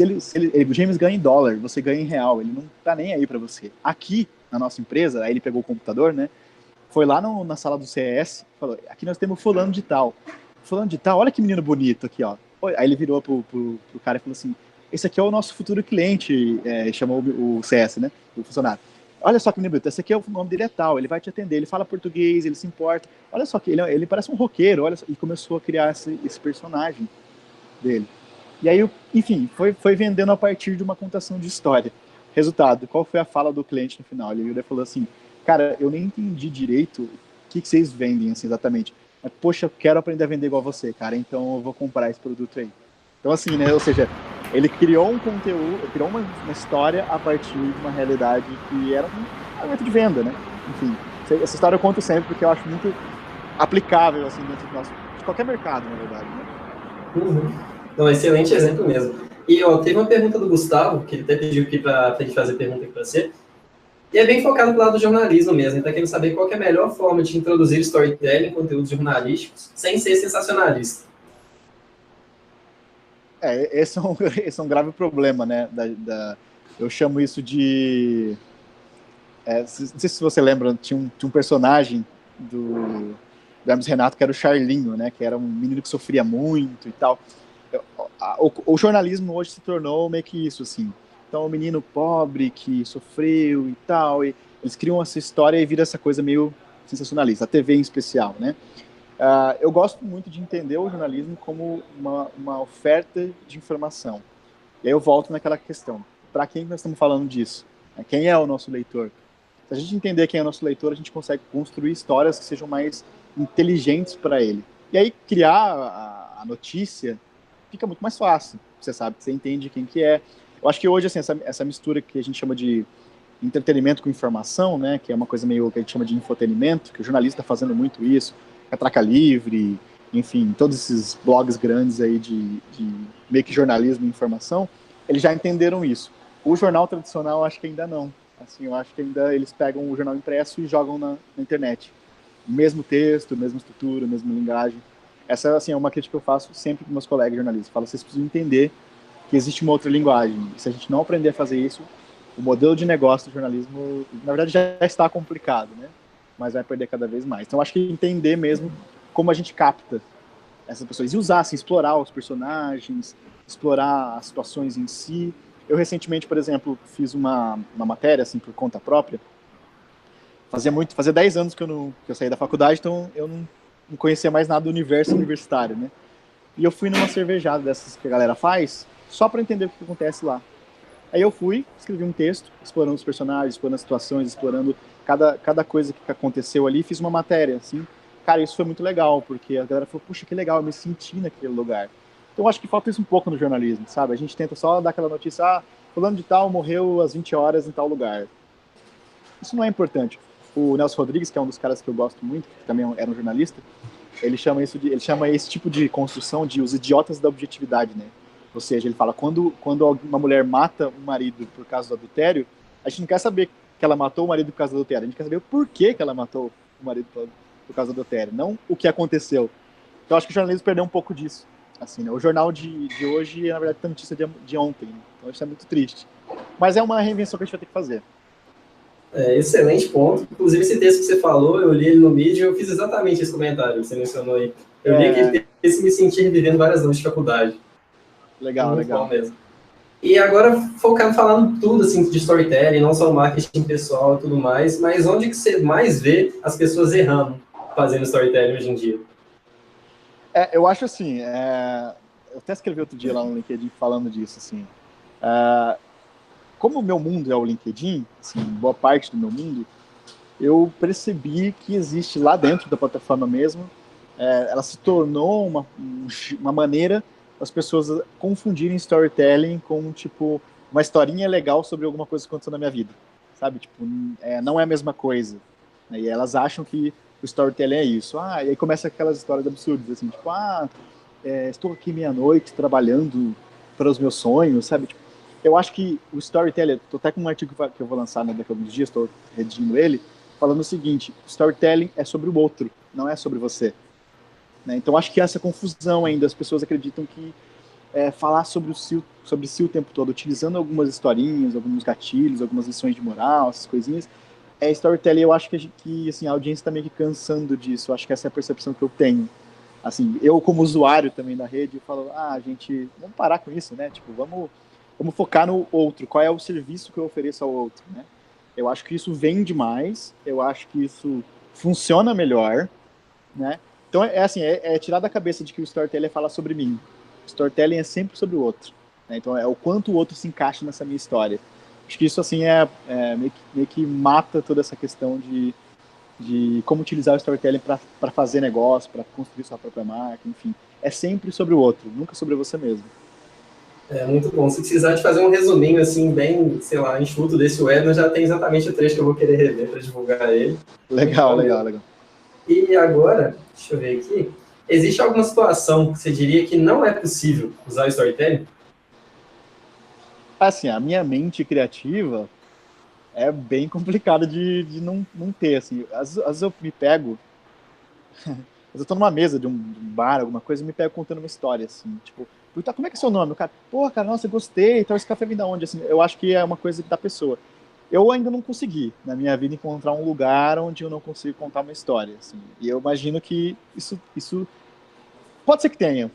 B: o James ganha em dólar, você ganha em real. Ele não está nem aí para você. Aqui, na nossa empresa, aí ele pegou o computador, né? Foi lá na sala do CS, falou, aqui nós temos fulano de tal. Fulano de tal, olha que menino bonito aqui, ó. Aí ele virou pro cara e falou assim, esse aqui é o nosso futuro cliente, chamou o CS, né, o funcionário. Olha só que menino bonito, esse aqui é o nome dele é tal, ele vai te atender, ele fala português, ele se importa. Olha só que ele parece um roqueiro, olha só, e começou a criar esse personagem dele. E aí, enfim, foi vendendo a partir de uma contação de história. Resultado, qual foi a fala do cliente no final? Ele falou assim, cara, eu nem entendi direito o que vocês vendem assim, exatamente. Mas, poxa, eu quero aprender a vender igual você, cara, então eu vou comprar esse produto aí. Então, assim, né, ou seja, ele criou um conteúdo, criou uma história a partir de uma realidade que era um argumento de venda, né? Enfim, essa história eu conto sempre porque eu acho muito aplicável, assim, dentro de qualquer mercado, na verdade, né?
A: Uhum. Então, excelente exemplo mesmo. E ó, teve uma pergunta do Gustavo, que ele até pediu aqui para a gente fazer pergunta aqui para você. E é bem focado pro lado do jornalismo mesmo. Ele está querendo saber qual que é a melhor forma de introduzir storytelling em conteúdos jornalísticos sem ser sensacionalista.
B: Esse é um grave problema, né? Eu chamo isso de... não sei se você lembra, tinha um personagem do Hermes Renato que era o Charlinho, né? Que era um menino que sofria muito e tal. O jornalismo hoje se tornou meio que isso, assim. Então, o menino pobre que sofreu e tal, e eles criam essa história e vira essa coisa meio sensacionalista, a TV em especial, né? Eu gosto muito de entender o jornalismo como uma oferta de informação. E aí eu volto naquela questão, para quem nós estamos falando disso? Quem é o nosso leitor? Se a gente entender quem é o nosso leitor, a gente consegue construir histórias que sejam mais inteligentes para ele. E aí criar a notícia fica muito mais fácil. Você sabe, você entende quem que é. Eu acho que hoje, assim, essa mistura que a gente chama de entretenimento com informação, né, que é uma coisa meio que a gente chama de infotenimento, que o jornalista está fazendo muito isso, Catraca Livre, enfim, todos esses blogs grandes aí de meio que jornalismo e informação, eles já entenderam isso. O jornal tradicional, eu acho que ainda não. Assim, eu acho que ainda eles pegam o jornal impresso e jogam na internet. O mesmo texto, mesma estrutura, mesma linguagem. Essa assim, é uma crítica que eu faço sempre para meus colegas jornalistas. Eu falo, vocês precisam entender que existe uma outra linguagem. E se a gente não aprender a fazer isso, o modelo de negócio do jornalismo, na verdade, já está complicado, né? Mas vai perder cada vez mais. Então, acho que entender mesmo como a gente capta essas pessoas. E usar, assim, explorar os personagens, explorar as situações em si. Eu, recentemente, por exemplo, fiz uma matéria, assim, por conta própria. Fazia 10 anos que eu saí da faculdade, então eu não conhecia mais nada do universo universitário, né? E eu fui numa cervejada dessas que a galera faz, só para entender o que acontece lá. Aí eu fui, escrevi um texto, explorando os personagens, explorando as situações, explorando cada coisa que aconteceu ali, fiz uma matéria, assim. Cara, isso foi muito legal, porque a galera falou, puxa, que legal, eu me senti naquele lugar. Então eu acho que falta isso um pouco no jornalismo, sabe? A gente tenta só dar aquela notícia, fulano de tal morreu às 20 horas em tal lugar. Isso não é importante. O Nelson Rodrigues, que é um dos caras que eu gosto muito, que também era um jornalista, ele chama esse tipo de construção de os idiotas da objetividade, né? Ou seja, ele fala, quando uma mulher mata um marido por causa do adultério, a gente não quer saber que ela matou o marido por causa do adultério, a gente quer saber o porquê que ela matou o marido por causa do adultério, não o que aconteceu. Então, acho que o jornalismo perdeu um pouco disso. Assim, né? O jornal de hoje, na verdade, tem notícia de ontem. Né? Então, isso é muito triste. Mas é uma reinvenção que a gente vai ter que fazer.
A: Excelente ponto. Inclusive, esse texto que você falou, eu li ele no Medium, eu fiz exatamente esse comentário que você mencionou aí. Eu li aquele texto e me senti revivendo várias noites de faculdade.
B: Legal,
A: muito
B: legal.
A: bom mesmo. E agora, focando, falando tudo assim, de storytelling, não só marketing pessoal e tudo mais, mas onde que você mais vê as pessoas errando fazendo storytelling hoje em dia?
B: Eu acho assim, eu até escrevi outro dia lá no LinkedIn falando disso, assim, como o meu mundo é o LinkedIn, assim, boa parte do meu mundo, eu percebi que existe lá dentro da plataforma mesmo, ela se tornou uma maneira das pessoas confundirem storytelling com, tipo, uma historinha legal sobre alguma coisa que aconteceu na minha vida, sabe? Tipo, não é a mesma coisa. Né? E elas acham que o storytelling é isso. E aí começa aquelas histórias absurdas, assim, tipo, estou aqui meia-noite trabalhando para os meus sonhos, sabe? Tipo, eu acho que o storytelling, estou até com um artigo que eu vou lançar daqui a alguns dias, estou redigindo ele, falando o seguinte: storytelling é sobre o outro, não é sobre você. Né? Então acho que essa confusão ainda, as pessoas acreditam que falar sobre si o tempo todo, utilizando algumas historinhas, alguns gatilhos, algumas lições de moral, essas coisinhas, storytelling. Eu acho que assim, a audiência está meio que cansando disso. Eu acho que essa é a percepção que eu tenho. Assim, eu como usuário também da rede, eu falo, gente, vamos parar com isso, né? Tipo, vamos focar no outro. Qual é o serviço que eu ofereço ao outro, né? Eu acho que isso vende mais, eu acho que isso funciona melhor, né? Então assim, tirar da cabeça de que o storytelling fala sobre mim. O storytelling é sempre sobre o outro. Né? Então é o quanto o outro se encaixa nessa minha história. Acho que isso assim meio que mata toda essa questão de como utilizar o storytelling para fazer negócio, para construir sua própria marca, enfim. É sempre sobre o outro, nunca sobre você mesmo.
A: É muito bom. Se precisar de fazer um resuminho, assim, bem, sei lá, enxuto desse webinar, já tem exatamente o trecho que eu vou querer rever para divulgar ele. Muito
B: Legal,
A: bom
B: legal,
A: mesmo.
B: legal.
A: E agora, deixa eu ver aqui, existe alguma situação que você diria que não é possível usar o storytelling?
B: Assim, a minha mente criativa é bem complicado de não ter, assim. Às vezes eu me pego, mas eu tô numa mesa de um bar, alguma coisa, e me pego contando uma história, assim, tipo, como é que é seu nome? O cara, pô, cara, nossa, eu gostei, então esse café vem da onde? Assim, eu acho que é uma coisa da pessoa. Eu ainda não consegui, na minha vida, encontrar um lugar onde eu não consigo contar uma história, assim. E eu imagino que isso pode ser que tenha,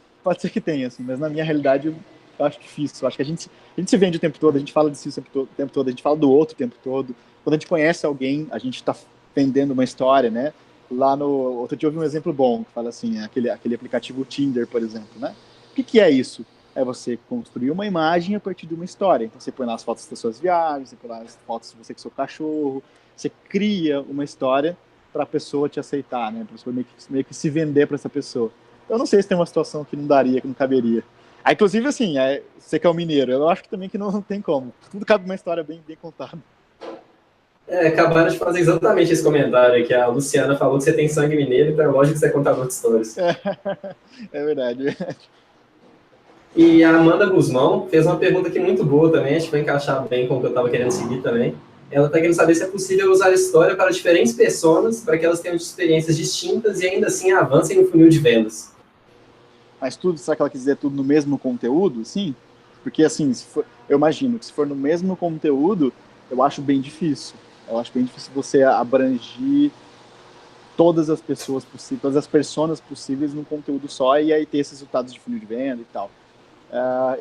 B: assim, mas na minha realidade eu acho difícil. Eu acho que a gente se vende o tempo todo, a gente fala de si o tempo todo, a gente fala do outro o tempo todo. Quando a gente conhece alguém, a gente está vendendo uma história, né? Lá no outro dia eu vi um exemplo bom, que fala assim, aquele aplicativo Tinder, por exemplo, né? O que é isso? É você construir uma imagem a partir de uma história. Então você põe lá as fotos das suas viagens, você põe lá as fotos de você com seu cachorro, você cria uma história para a pessoa te aceitar, né? Para a pessoa meio que se vender para essa pessoa. Eu não sei se tem uma situação que não daria, que não caberia. Inclusive, assim, você que é um mineiro, eu acho que também que não tem como. Tudo cabe uma história bem contada.
A: Acabaram de fazer exatamente esse comentário, que a Luciana falou que você tem sangue mineiro, então é lógico que você é contador de histórias.
B: É verdade, é verdade.
A: E a Amanda Guzmão fez uma pergunta aqui muito boa também, acho que vai encaixar bem com o que eu estava querendo seguir também. Ela está querendo saber se é possível usar a história para diferentes pessoas, para que elas tenham experiências distintas e ainda assim avancem no funil de vendas.
B: Mas tudo, será que ela quis dizer tudo no mesmo conteúdo? Sim. Porque, assim, eu imagino que se for no mesmo conteúdo, eu acho bem difícil. Eu acho bem difícil você abranger todas as pessoas possíveis, todas as personas possíveis num conteúdo só e aí ter esses resultados de funil de venda e tal.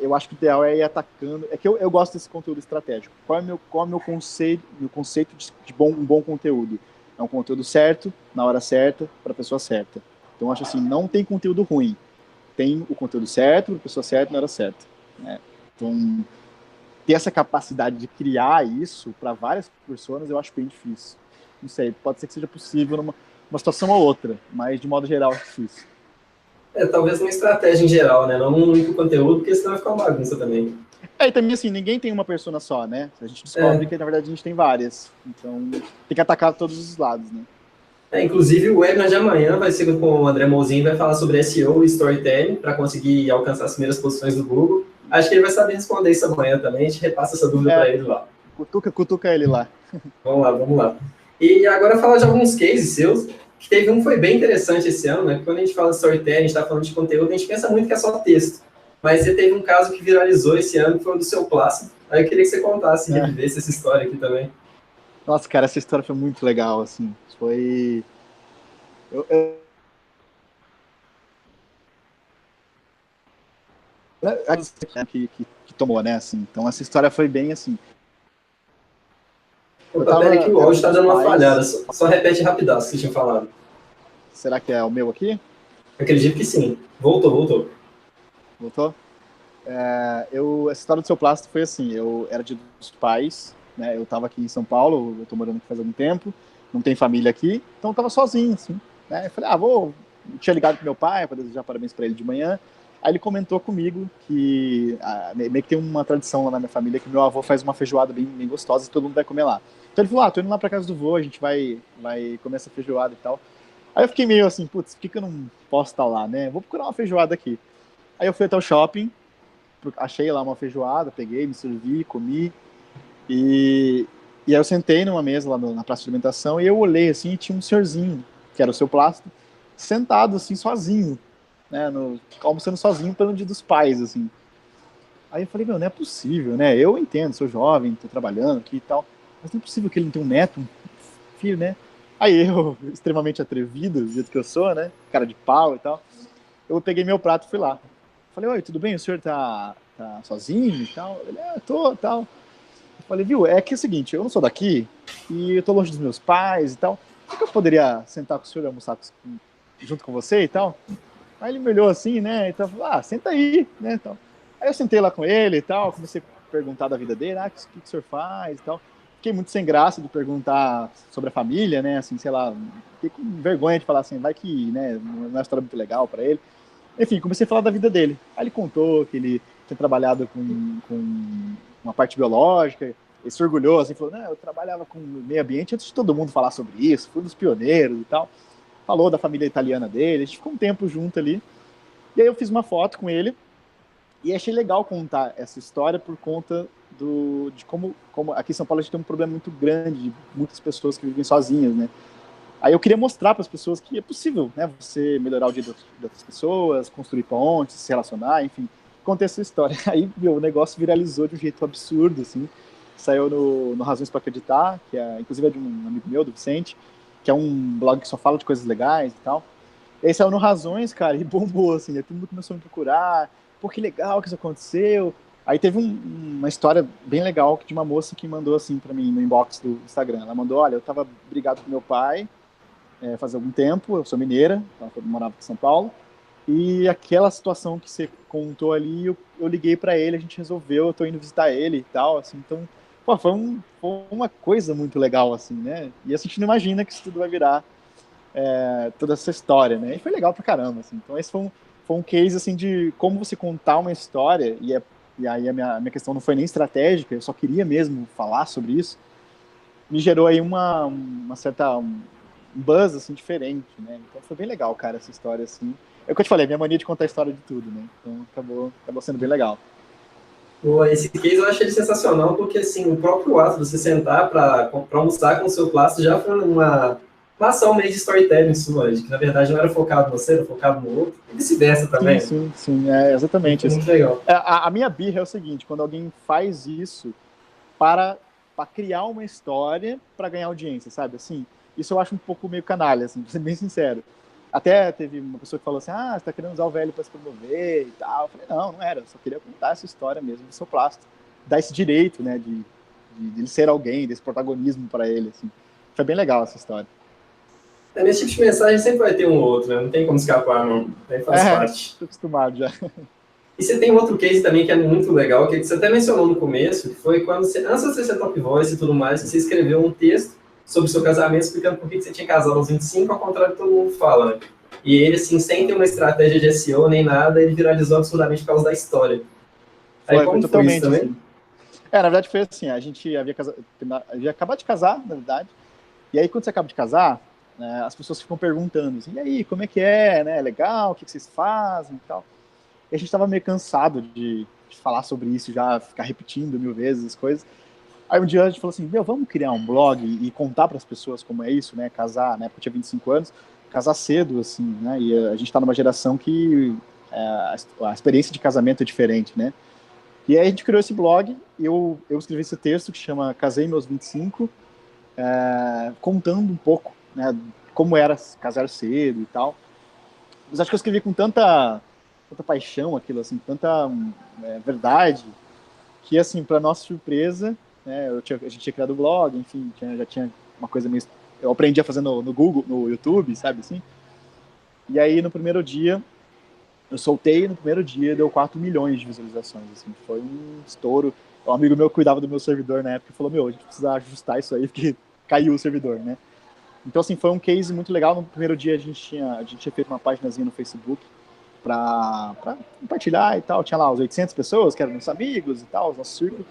B: Eu acho que o ideal é ir atacando. É que eu gosto desse conteúdo estratégico. Qual é o meu conceito de um bom conteúdo? É um conteúdo certo, na hora certa, para a pessoa certa. Então, eu acho assim, não tem conteúdo ruim. Tem o conteúdo certo, para a pessoa certa, na hora certa. Né? Então, ter essa capacidade de criar isso para várias pessoas, eu acho bem difícil. Não sei, pode ser que seja possível numa situação ou outra, mas de modo geral é difícil.
A: Talvez uma estratégia em geral, né? Não um único conteúdo, porque senão vai ficar uma bagunça também.
B: E também assim, ninguém tem uma persona só, né? A gente descobre que na verdade a gente tem várias. Então tem que atacar todos os lados, né?
A: Inclusive o webinar de amanhã vai ser com o André Mouzinho, vai falar sobre SEO e storytelling para conseguir alcançar as primeiras posições do Google. Acho que ele vai saber responder isso amanhã também, a gente repassa essa dúvida para ele lá.
B: Cutuca ele lá.
A: Vamos lá. E agora falar de alguns cases seus, que teve um que foi bem interessante esse ano, né? Quando a gente fala de storytelling, a gente está falando de conteúdo, a gente pensa muito que é só texto. Mas você teve um caso que viralizou esse ano, que foi o do seu Plácido. Aí eu queria que você contasse, revivesse essa história aqui também.
B: Nossa, cara, essa história foi muito legal, assim. Foi... Que tomou, né, assim. Então essa história foi bem, assim...
A: Peraí que o áudio está dando uma falhada. Só repete rapidaço o que você tinha falado.
B: Será que é o meu aqui?
A: Eu acredito que sim. Voltou.
B: Voltou? Essa história do seu plástico foi assim, eu era dia dos pais, né, eu tava aqui em São Paulo, eu tô morando aqui faz algum tempo, não tem família aqui, então eu tava sozinho, assim, né, eu falei, tinha ligado pro meu pai para desejar parabéns para ele de manhã, aí ele comentou comigo que meio que tem uma tradição lá na minha família que meu avô faz uma feijoada bem gostosa e todo mundo vai comer lá. Então ele falou, tô indo lá pra casa do vô, a gente vai comer essa feijoada e tal. Aí eu fiquei meio assim, putz, por que eu não posso estar lá, né? Vou procurar uma feijoada aqui. Aí eu fui até o shopping, achei lá uma feijoada, peguei, me servi, comi, e aí eu sentei numa mesa lá na praça de alimentação e eu olhei assim e tinha um senhorzinho, que era o seu plástico, sentado assim, sozinho, né, almoçando sozinho pelo dia dos pais, assim. Aí eu falei, não é possível, né, eu entendo, sou jovem, tô trabalhando aqui e tal, mas não é possível que ele não tenha um neto, um filho, né. Aí eu, extremamente atrevido, do jeito que eu sou, né, cara de pau e tal, eu peguei meu prato e fui lá. Falei, oi, tudo bem? O senhor tá sozinho e tal? Ele, tô, tal. Eu falei, viu, é que é o seguinte, eu não sou daqui e eu tô longe dos meus pais e tal. Será que eu poderia sentar com o senhor e almoçar junto com você e tal? Aí ele me olhou assim, né, e tal, falou, senta aí, né, e tal. Aí eu sentei lá com ele e tal, comecei a perguntar da vida dele, o que o senhor faz e tal. Fiquei muito sem graça de perguntar sobre a família, né, assim, sei lá, fiquei com vergonha de falar assim, vai que, né, não é uma história muito legal pra ele. Enfim, comecei a falar da vida dele. Aí ele contou que ele tinha trabalhado com uma parte biológica, ele se orgulhou, assim, falou, eu trabalhava com meio ambiente antes de todo mundo falar sobre isso, fui um dos pioneiros e tal. Falou da família italiana dele, a gente ficou um tempo junto ali. E aí eu fiz uma foto com ele e achei legal contar essa história por conta de como aqui em São Paulo a gente tem um problema muito grande de muitas pessoas que vivem sozinhas, né? Aí eu queria mostrar para as pessoas que é possível, né, você melhorar o dia de outras pessoas, construir pontes, se relacionar, enfim, contei essa história. Aí, o negócio viralizou de um jeito absurdo, assim, saiu no Razões para Acreditar, que inclusive é de um amigo meu, do Vicente, que é um blog que só fala de coisas legais e tal. E aí saiu no Razões, cara, e bombou, assim, aí todo mundo começou a me procurar, pô, que legal que isso aconteceu. Aí teve uma história bem legal de uma moça que mandou, assim, para mim, no inbox do Instagram. Ela mandou, olha, eu tava brigado com meu pai, faz algum tempo, eu sou mineira, morava em São Paulo, e aquela situação que você contou ali, eu liguei para ele, a gente resolveu, eu tô indo visitar ele e tal, assim, então, pô, foi uma coisa muito legal, assim, né, e a gente não imagina que isso tudo vai virar toda essa história, né, e foi legal pra caramba, assim, então esse foi um case, assim, de como você contar uma história, e aí a minha questão não foi nem estratégica, eu só queria mesmo falar sobre isso, me gerou aí uma certa... um buzz, assim, diferente, né? Então foi bem legal, cara, essa história, assim. É o que eu te falei, minha mania de contar a história de tudo, né? Então acabou sendo bem legal.
A: Esse case eu achei sensacional, porque, assim, o próprio ato de você sentar para almoçar com o seu plástico já foi uma ação meio de storytelling sua, de que, na verdade, não era focado em você, era focado no outro, e vice-versa também.
B: Sim, exatamente isso.
A: Muito legal.
B: A minha birra é o seguinte, quando alguém faz isso para criar uma história para ganhar audiência, sabe? Assim, isso eu acho um pouco meio canalha, assim, pra ser bem sincero. Até teve uma pessoa que falou assim, você tá querendo usar o velho para se promover e tal. Eu falei, não era, eu só queria contar essa história mesmo do seu plástico. Dar esse direito, né, de ele ser alguém, desse protagonismo para ele, assim. Foi bem legal essa história.
A: Nesse tipo de mensagem sempre vai ter um ou outro, né? Não tem como escapar, não. Nem faz parte.
B: Tô acostumado já.
A: E você tem outro case também que é muito legal, que você até mencionou no começo, que foi quando você, antes de você ser Top Voice e tudo mais, você escreveu um texto sobre o seu casamento, explicando por que você tinha casado aos 25, ao contrário do que todo mundo fala, né? E ele, assim, sem ter uma estratégia de SEO nem nada, ele viralizou absurdamente por causa da história. Aí
B: Foi
A: como foi isso
B: totalmente
A: também?
B: assim. Na verdade foi assim, a gente havia acabado de casar, na verdade, e aí quando você acaba de casar, né, as pessoas ficam perguntando assim, e aí, como é que é, né, legal, o que vocês fazem e tal. E a gente estava meio cansado de falar sobre isso, já ficar repetindo 1000 vezes as coisas. Aí um dia a gente falou assim, vamos criar um blog e contar para as pessoas como é isso, né, casar, né, porque eu tinha 25 anos, casar cedo, assim, né, e a gente está numa geração que a experiência de casamento é diferente, né. E aí a gente criou esse blog, e eu escrevi esse texto que chama Casei Meus 25, contando um pouco, né, como era casar cedo e tal. Mas acho que eu escrevi com tanta paixão aquilo, assim, tanta verdade, que, assim, para nossa surpresa, né, a gente tinha criado o blog, enfim, já tinha uma coisa meio... Eu aprendi a fazer no Google, no YouTube, sabe, assim. E aí, no primeiro dia, eu soltei, no primeiro dia deu 4 milhões de visualizações, assim, foi um estouro. Um amigo meu que cuidava do meu servidor na época falou, a gente precisa ajustar isso aí, porque caiu o servidor, né? Então, assim, foi um case muito legal. No primeiro dia a gente tinha feito uma paginazinha no Facebook para compartilhar e tal. Tinha lá os 800 pessoas, que eram nossos amigos e tal, os nossos círculos.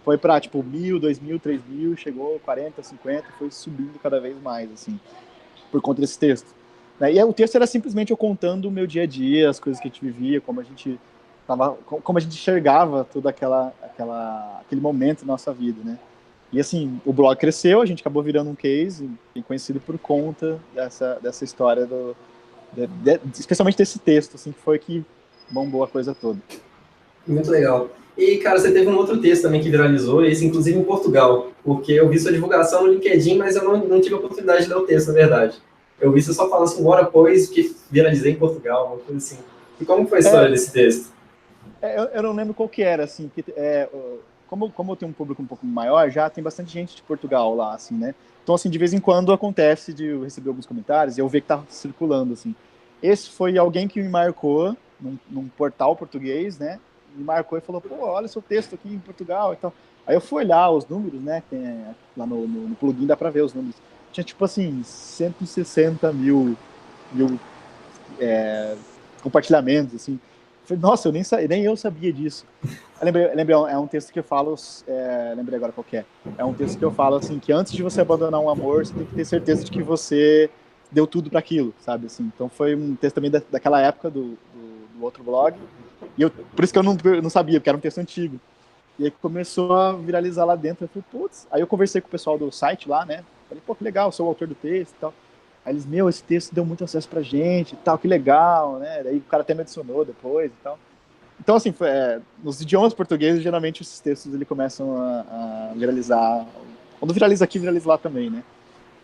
B: Foi para, tipo, 1.000, 2.000, 3.000, chegou 40, 50, foi subindo cada vez mais, assim, por conta desse texto. Né? E o texto era simplesmente eu contando o meu dia a dia, as coisas que a gente vivia, como a gente enxergava todo aquele momento da nossa vida, né? E assim, o blog cresceu, a gente acabou virando um case, bem conhecido por conta dessa história especialmente desse texto, assim, que foi que bombou a coisa toda.
A: Muito legal. E, cara, você teve um outro texto também que viralizou, esse inclusive em Portugal, porque eu vi sua divulgação no LinkedIn, mas eu não tive a oportunidade de ler o texto, na verdade. Eu vi você só falando assim, hora após que viralizei em Portugal, uma coisa assim. E como foi a história desse texto?
B: Eu não lembro qual que era, assim, como eu tenho um público um pouco maior, já tem bastante gente de Portugal lá, assim, né? Então, assim, de vez em quando acontece de eu receber alguns comentários e eu ver que tá circulando, assim. Esse foi alguém que me marcou num portal português, né? Me marcou e falou, pô, olha o seu texto aqui em Portugal e tal. Aí eu fui olhar os números, né? Lá no plugin dá pra ver os números. Tinha, tipo assim, 160 mil compartilhamentos, assim. Falei, nossa, nem eu sabia disso. Lembrei, é um texto que eu falo, lembrei agora qual que é. É um texto que eu falo, assim, que antes de você abandonar um amor, você tem que ter certeza de que você deu tudo para aquilo, sabe, assim. Então foi um texto também daquela época do outro blog, e por isso que eu não sabia, porque era um texto antigo. E aí começou a viralizar lá dentro, eu falei, putz. Aí eu conversei com o pessoal do site lá, né, falei, pô, que legal, sou o autor do texto e tal. Aí eles, esse texto deu muito acesso pra gente e tal, que legal, né? Daí o cara até me adicionou depois e tal. Então, assim, nos idiomas portugueses, geralmente esses textos ele começam a viralizar. Quando viraliza aqui, viraliza lá também, né?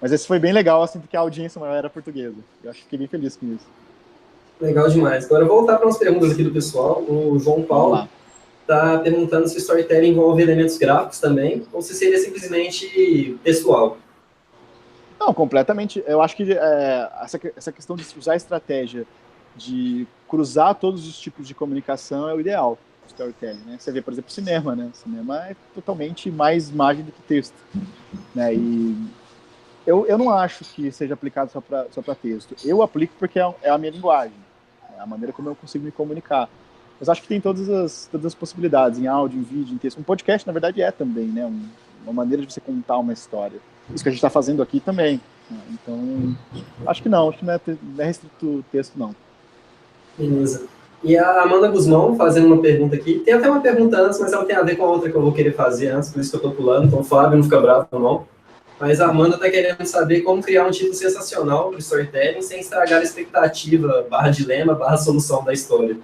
B: Mas esse foi bem legal, assim, porque a audiência maior era portuguesa. Eu acho que fiquei bem feliz com isso.
A: Legal demais. Agora, eu vou voltar para umas perguntas aqui do pessoal. O João Paulo está perguntando se o storytelling envolve elementos gráficos também, ou se seria simplesmente textual.
B: Não, completamente. Eu acho que essa questão de usar a estratégia de cruzar todos os tipos de comunicação é o ideal do storytelling, né? Você vê, por exemplo, cinema, né? Cinema é totalmente mais imagem do que texto, né? E eu não acho que seja aplicado só para texto. Eu aplico porque é a minha linguagem, é a maneira como eu consigo me comunicar. Mas acho que tem todas as possibilidades, em áudio, em vídeo, em texto. Um podcast, na verdade, é também, né? Uma maneira de você contar uma história. Isso que a gente está fazendo aqui também. Então, acho que não é restrito texto, não.
A: Beleza. E a Amanda Guzmão fazendo uma pergunta aqui. Tem até uma pergunta antes, mas ela tem a ver com a outra que eu vou querer fazer antes, por isso que eu estou pulando. Então, o Fábio não fica bravo, não. Mas a Amanda está querendo saber como criar um título sensacional para o storytelling sem estragar a expectativa, dilema, solução da história.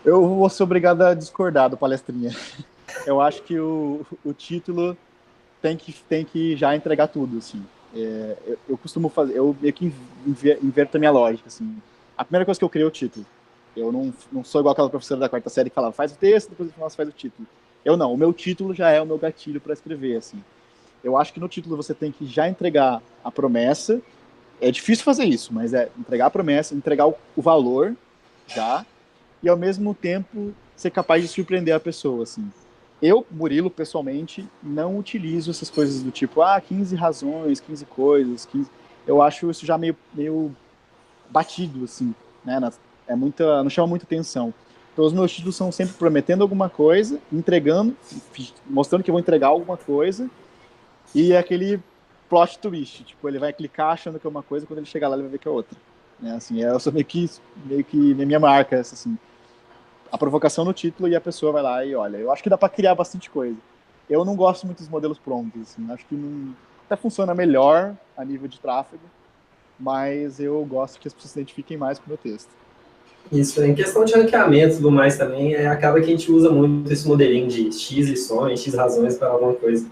B: Eu vou ser obrigado a discordar do palestrinha. Eu acho que o título tem que já entregar tudo, assim. Eu costumo fazer, eu meio que inverto a minha lógica, assim. A primeira coisa que eu criei é o título. Eu não sou igual aquela professora da quarta série que falava, faz o texto, depois no final você faz o título. Eu não, o meu título já é o meu gatilho para escrever, assim. Eu acho que no título você tem que já entregar a promessa. É difícil fazer isso, mas entregar a promessa, entregar o valor já, e ao mesmo tempo ser capaz de surpreender a pessoa, assim. Eu, Murilo, pessoalmente, não utilizo essas coisas do tipo, 15 razões, 15 coisas, 15... Eu acho isso já meio batido, assim, né? Não chama muita atenção. Então, os meus títulos são sempre prometendo alguma coisa, entregando, mostrando que eu vou entregar alguma coisa, e é aquele plot twist, tipo, ele vai clicar achando que é uma coisa, quando ele chegar lá ele vai ver que é outra. Né? Assim, eu sou meio que minha marca, assim, a provocação no título e a pessoa vai lá e olha. Eu acho que dá para criar bastante coisa. Eu não gosto muito dos modelos prontos, assim, acho que não, até funciona melhor a nível de tráfego, mas eu gosto que as pessoas se identifiquem mais com o meu texto.
A: Isso, em questão de ranqueamento e tudo mais também, acaba que a gente usa muito esse modelinho de X lições, X razões para alguma coisa.
B: E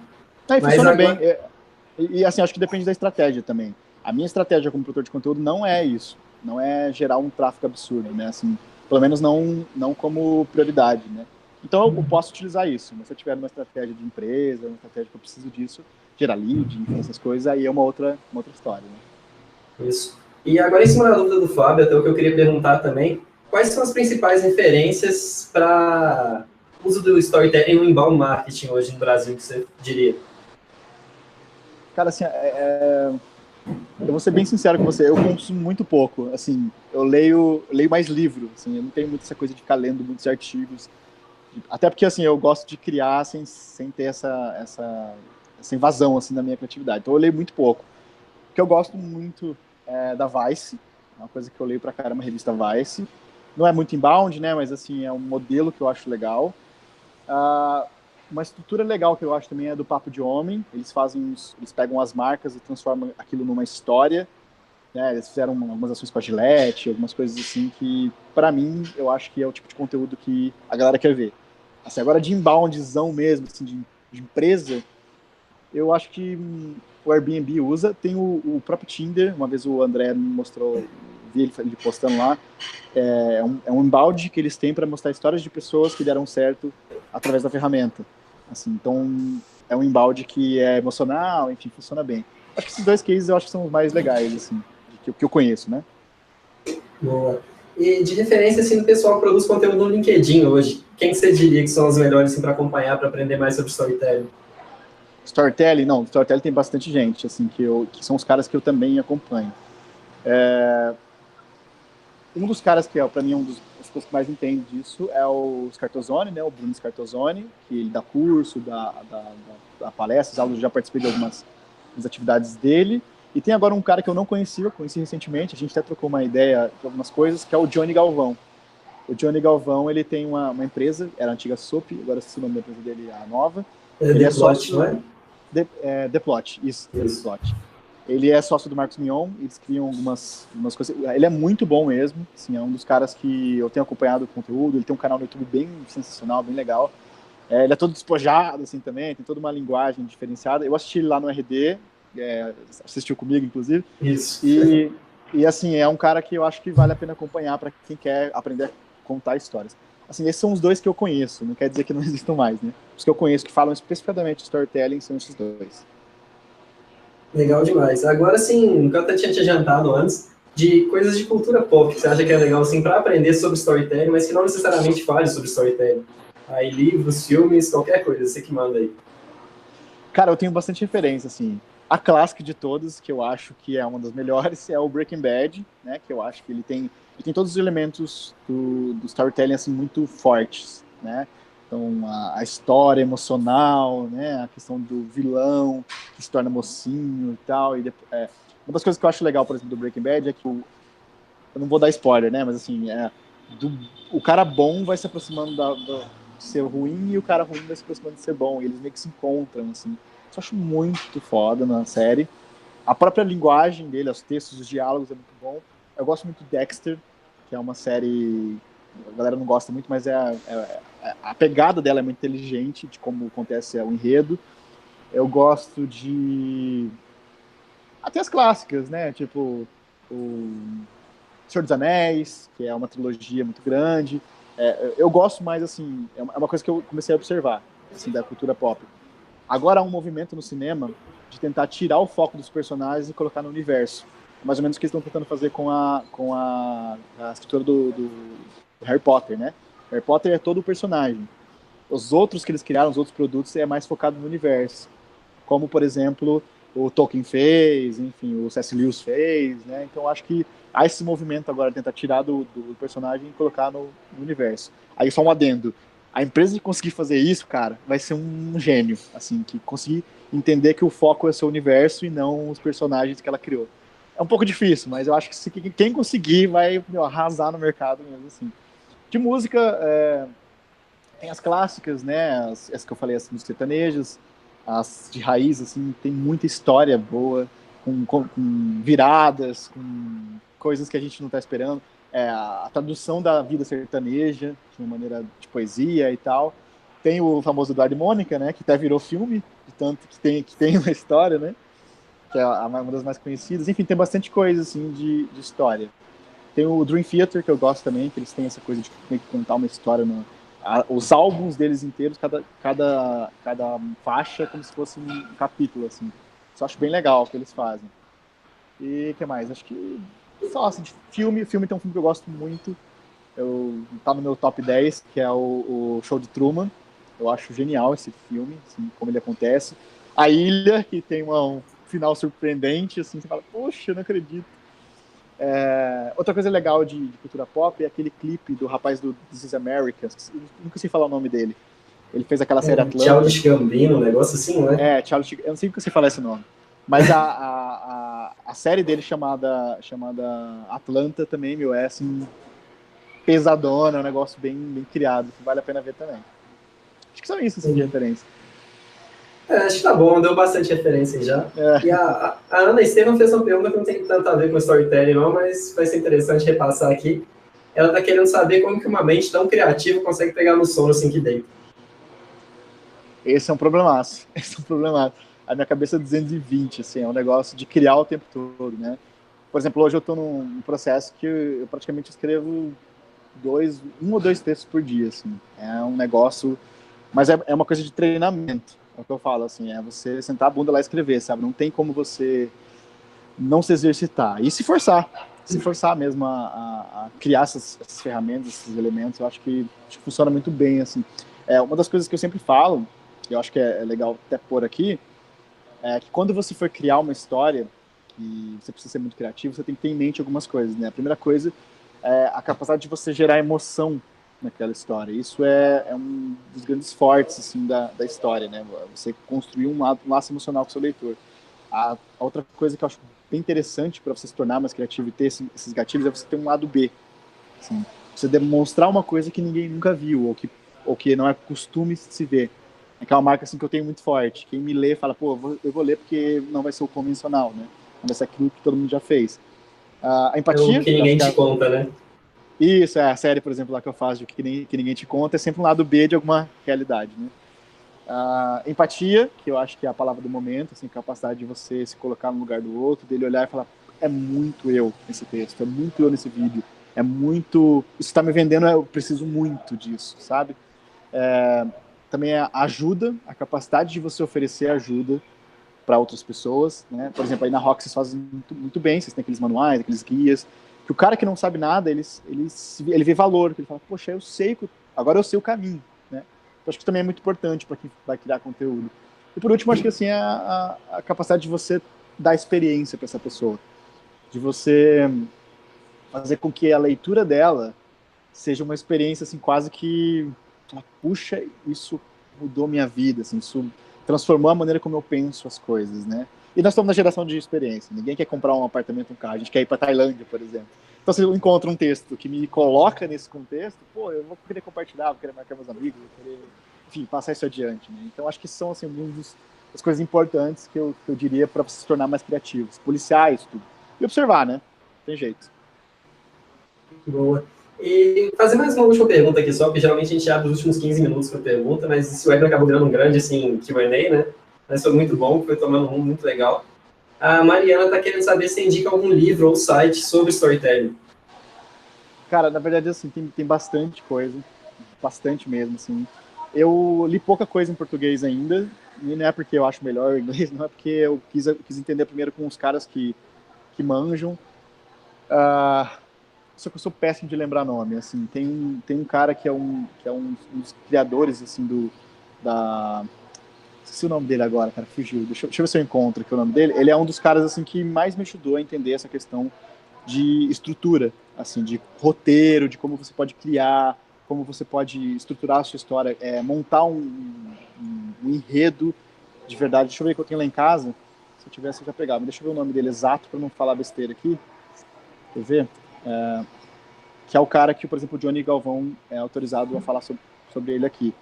A: Mas
B: funciona bem.
A: agora...
B: E assim, acho que depende da estratégia também. A minha estratégia como produtor de conteúdo não é isso. Não é gerar um tráfego absurdo, né? Assim, pelo menos não como prioridade, né? Então eu posso utilizar isso. Mas se eu tiver uma estratégia de empresa, uma estratégia que eu preciso disso, gerar lead, enfim, essas coisas, aí é uma outra história, né?
A: Isso. E agora, em cima da dúvida do Fábio, até o que eu queria perguntar também, quais são as principais referências para uso do storytelling no inbound marketing hoje no Brasil, que você diria?
B: Cara, assim, eu vou ser bem sincero com você, eu consumo muito pouco, assim, eu leio mais livro, assim, eu não tenho muito essa coisa de ficar lendo muitos artigos, até porque, assim, eu gosto de criar sem ter essa invasão, assim, na minha criatividade, então eu leio muito pouco. O que eu gosto muito é da Vice, é uma coisa que eu leio pra caramba, a revista Vice, não é muito inbound, né, mas, assim, é um modelo que eu acho legal. Uma estrutura legal que eu acho também é do Papo de Homem. Eles pegam as marcas e transformam aquilo numa história. Né? Eles fizeram algumas ações com a Gillette, algumas coisas assim que, para mim, eu acho que é o tipo de conteúdo que a galera quer ver. Assim, agora de inboundzão mesmo, assim, de empresa, eu acho que o Airbnb usa. Tem o próprio Tinder, uma vez o André me mostrou, vi ele postando lá. É um inbound que eles têm para mostrar histórias de pessoas que deram certo através da ferramenta. Assim, então, é um inbound que é emocional, enfim, funciona bem. Acho que esses dois cases eu acho que são os mais legais, assim, que eu conheço, né?
A: Boa. E de referência, assim, do pessoal que produz conteúdo no LinkedIn hoje, quem que você diria que são os melhores assim, para acompanhar, para aprender mais sobre storytelling?
B: Storytelling, não, Storytelling tem bastante gente, assim, que são os caras que eu também acompanho. Um dos caras que, para mim, das pessoas que mais entende disso é o Scartozone, né? O Bruno Scartozone, que ele dá curso, dá palestras, aulas, já participei de algumas das atividades dele. E tem agora um cara que eu não conhecia, conheci recentemente, a gente até trocou uma ideia de algumas coisas, que é o Johnny Galvão. O Johnny Galvão, ele tem uma empresa, era a antiga SOP, agora se o nome da empresa dele é a nova. Ele é
A: Plot, não
B: sócio...
A: é?
B: The Plot, isso. The
A: Isso.
B: Plot. Ele é sócio do Marcos Mion, eles criam algumas coisas. Ele é muito bom mesmo, assim, é um dos caras que eu tenho acompanhado o conteúdo. Ele tem um canal no YouTube bem sensacional, bem legal. Ele é todo despojado, assim, também, tem toda uma linguagem diferenciada. Eu assisti ele lá no RD, assistiu comigo, inclusive.
A: Isso.
B: E, assim, é um cara que eu acho que vale a pena acompanhar para quem quer aprender a contar histórias. Assim, esses são os dois que eu conheço, não quer dizer que não existam mais, né? Os que eu conheço que falam especificamente de storytelling são esses dois.
A: Legal demais. Agora sim, o que eu até tinha te adiantado antes, de coisas de cultura pop, que você acha que é legal assim, para aprender sobre storytelling, mas que não necessariamente fale sobre storytelling. Aí livros, filmes, qualquer coisa, você que manda aí.
B: Cara, eu tenho bastante referência, assim. A clássica de todas, que eu acho que é uma das melhores, é o Breaking Bad, né? Que eu acho que ele tem todos os elementos do storytelling, assim, muito fortes, né? Então, a história emocional, né? A questão do vilão que se torna mocinho e tal. Uma das coisas que eu acho legal, por exemplo, do Breaking Bad é que eu não vou dar spoiler, né? Mas, assim, o cara bom vai se aproximando de ser ruim e o cara ruim vai se aproximando de ser bom. E eles meio que se encontram, assim. Isso eu acho muito foda na série. A própria linguagem dele, os textos, os diálogos é muito bom. Eu gosto muito de Dexter, que é uma série... A galera não gosta muito, mas a pegada dela é muito inteligente, de como acontece o enredo. Eu gosto de... Até as clássicas, né? Tipo, o Senhor dos Anéis, que é uma trilogia muito grande. Eu gosto mais, assim, é uma coisa que eu comecei a observar, assim, da cultura pop. Agora há um movimento no cinema de tentar tirar o foco dos personagens e colocar no universo. É mais ou menos o que eles estão tentando fazer com a escritura Harry Potter, né? Harry Potter é todo o personagem. Os outros que eles criaram, os outros produtos, é mais focado no universo. Como, por exemplo, o Tolkien fez, enfim, o C.S. Lewis fez, né? Então, acho que há esse movimento agora de tentar tirar do personagem e colocar no universo. Aí, só um adendo. A empresa que conseguir fazer isso, cara, vai ser um gênio, assim, que conseguir entender que o foco é o seu universo e não os personagens que ela criou. É um pouco difícil, mas eu acho que quem conseguir vai, meu, arrasar no mercado mesmo, assim. De música, tem as clássicas, né? As que eu falei, as músicas sertanejas, as de raiz, assim, tem muita história boa, com viradas, com coisas que a gente não está esperando. A tradução da vida sertaneja, de uma maneira de poesia e tal. Tem o famoso Eduardo e Mônica, né? Que até virou filme, de tanto que tem uma história, né? Que é uma das mais conhecidas. Enfim, tem bastante coisa, assim, de história. Tem o Dream Theater, que eu gosto também, que eles têm essa coisa de contar uma história os álbuns deles inteiros, cada faixa é como se fosse um capítulo, assim. Isso eu acho bem legal o que eles fazem. E o que mais? Acho que só assim, de filme tem um filme que eu gosto muito. Tá no meu top 10, que é o Show de Truman. Eu acho genial esse filme, assim, como ele acontece. A Ilha, que tem um final surpreendente, assim, você fala, poxa, eu não acredito. Outra coisa legal de cultura pop é aquele clipe do rapaz do This Is America, nunca sei falar o nome dele. Ele fez aquela série Atlanta.
A: Childish Gambino, um negócio assim, não é?
B: Eu não sei nunca sei falar esse nome. Mas a série dele chamada Atlanta também, meu, é assim, pesadona, é um negócio bem, bem criado, que vale a pena ver também. Acho que são isso, assim, de referência.
A: Acho que tá bom, deu bastante referência aí já. E a Ana Estevam fez uma pergunta que não tem tanto a ver com storytelling não, mas vai ser interessante repassar aqui. Ela tá querendo saber como que uma mente tão criativa consegue pegar no sono assim que deita.
B: Esse é um problemaço. A minha cabeça é 220, assim, é um negócio de criar o tempo todo, né? Por exemplo, hoje eu estou num processo que eu praticamente escrevo um ou dois textos por dia, assim. É um negócio, mas é uma coisa de treinamento, é o que eu falo, assim, é você sentar a bunda lá e escrever, sabe? Não tem como você não se exercitar. E se forçar mesmo a criar essas ferramentas, esses elementos, eu acho que funciona muito bem, assim. Uma das coisas que eu sempre falo, que eu acho que é legal até pôr aqui, é que quando você for criar uma história, e você precisa ser muito criativo, você tem que ter em mente algumas coisas, né? A primeira coisa é a capacidade de você gerar emoção naquela história. Isso é um dos grandes fortes, assim, da história, né? Você construir um laço emocional com o seu leitor. A outra coisa que eu acho bem interessante para você se tornar mais criativo e ter esses gatilhos é você ter um lado B. Assim, você demonstrar uma coisa que ninguém nunca viu, ou que não é costume se ver. É uma marca assim, que eu tenho muito forte. Quem me lê fala, pô, eu vou ler porque não vai ser o convencional, né? Não vai ser aquilo que todo mundo já fez. A
A: É o
B: empatia,
A: que
B: que eu acho
A: ninguém
B: que
A: te conta, né?
B: isso, a série, por exemplo, lá que eu faço, de que ninguém te conta, é sempre um lado B de alguma realidade, né? Empatia, que eu acho que é a palavra do momento, assim, capacidade de você se colocar no lugar do outro, dele olhar e falar, é muito eu nesse texto, é muito eu nesse vídeo, é muito... Isso está me vendendo, eu preciso muito disso, sabe? Também a ajuda, a capacidade de você oferecer ajuda para outras pessoas, né? Por exemplo, aí na Rock vocês fazem muito, muito bem, vocês têm aqueles manuais, aqueles guias, que o cara que não sabe nada, ele vê valor, ele fala, poxa, agora eu sei o caminho, né? Então, acho que também é muito importante para quem vai criar conteúdo. E por último, acho que assim, a capacidade de você dar experiência para essa pessoa, de você fazer com que a leitura dela seja uma experiência assim quase que, puxa, isso mudou minha vida, assim, isso transformou a maneira como eu penso as coisas, né? E nós estamos na geração de experiência. Ninguém quer comprar um apartamento, um carro. A gente quer ir para Tailândia, por exemplo. Então, se eu encontro um texto que me coloca nesse contexto, pô, eu vou querer compartilhar, vou querer marcar meus amigos, vou querer, enfim, passar isso adiante, né? Então, acho que são assim algumas das coisas importantes que eu diria para se tornar mais criativos, policiais, tudo. E observar, né? Tem jeito.
A: Boa. E fazer mais uma última pergunta aqui só, porque geralmente a gente abre os últimos 15 minutos para pergunta, mas esse web acabou virando um grande assim, Q&A, né? Mas foi muito bom, foi tomando um rumo muito legal. A Mariana está querendo saber se indica algum livro ou site sobre storytelling.
B: Cara, na verdade, assim, tem bastante coisa, bastante mesmo, assim. Eu li pouca coisa em português ainda, e não é porque eu acho melhor o inglês, não é porque eu quis entender primeiro com os caras que manjam. só que eu sou péssimo de lembrar nome, assim, tem um cara que é um dos criadores, assim, esqueci o nome dele agora, cara, fugiu, deixa eu ver se eu encontro aqui o nome dele. Ele é um dos caras, assim, que mais me ajudou a entender essa questão de estrutura, assim, de roteiro, de como você pode criar, como você pode estruturar a sua história, montar um enredo de verdade. Deixa eu ver o que eu tenho lá em casa, se eu tivesse eu já pegava, deixa eu ver o nome dele exato para não falar besteira aqui, quer ver? Que é o cara que, por exemplo, o Johnny Galvão é autorizado a falar sobre ele aqui.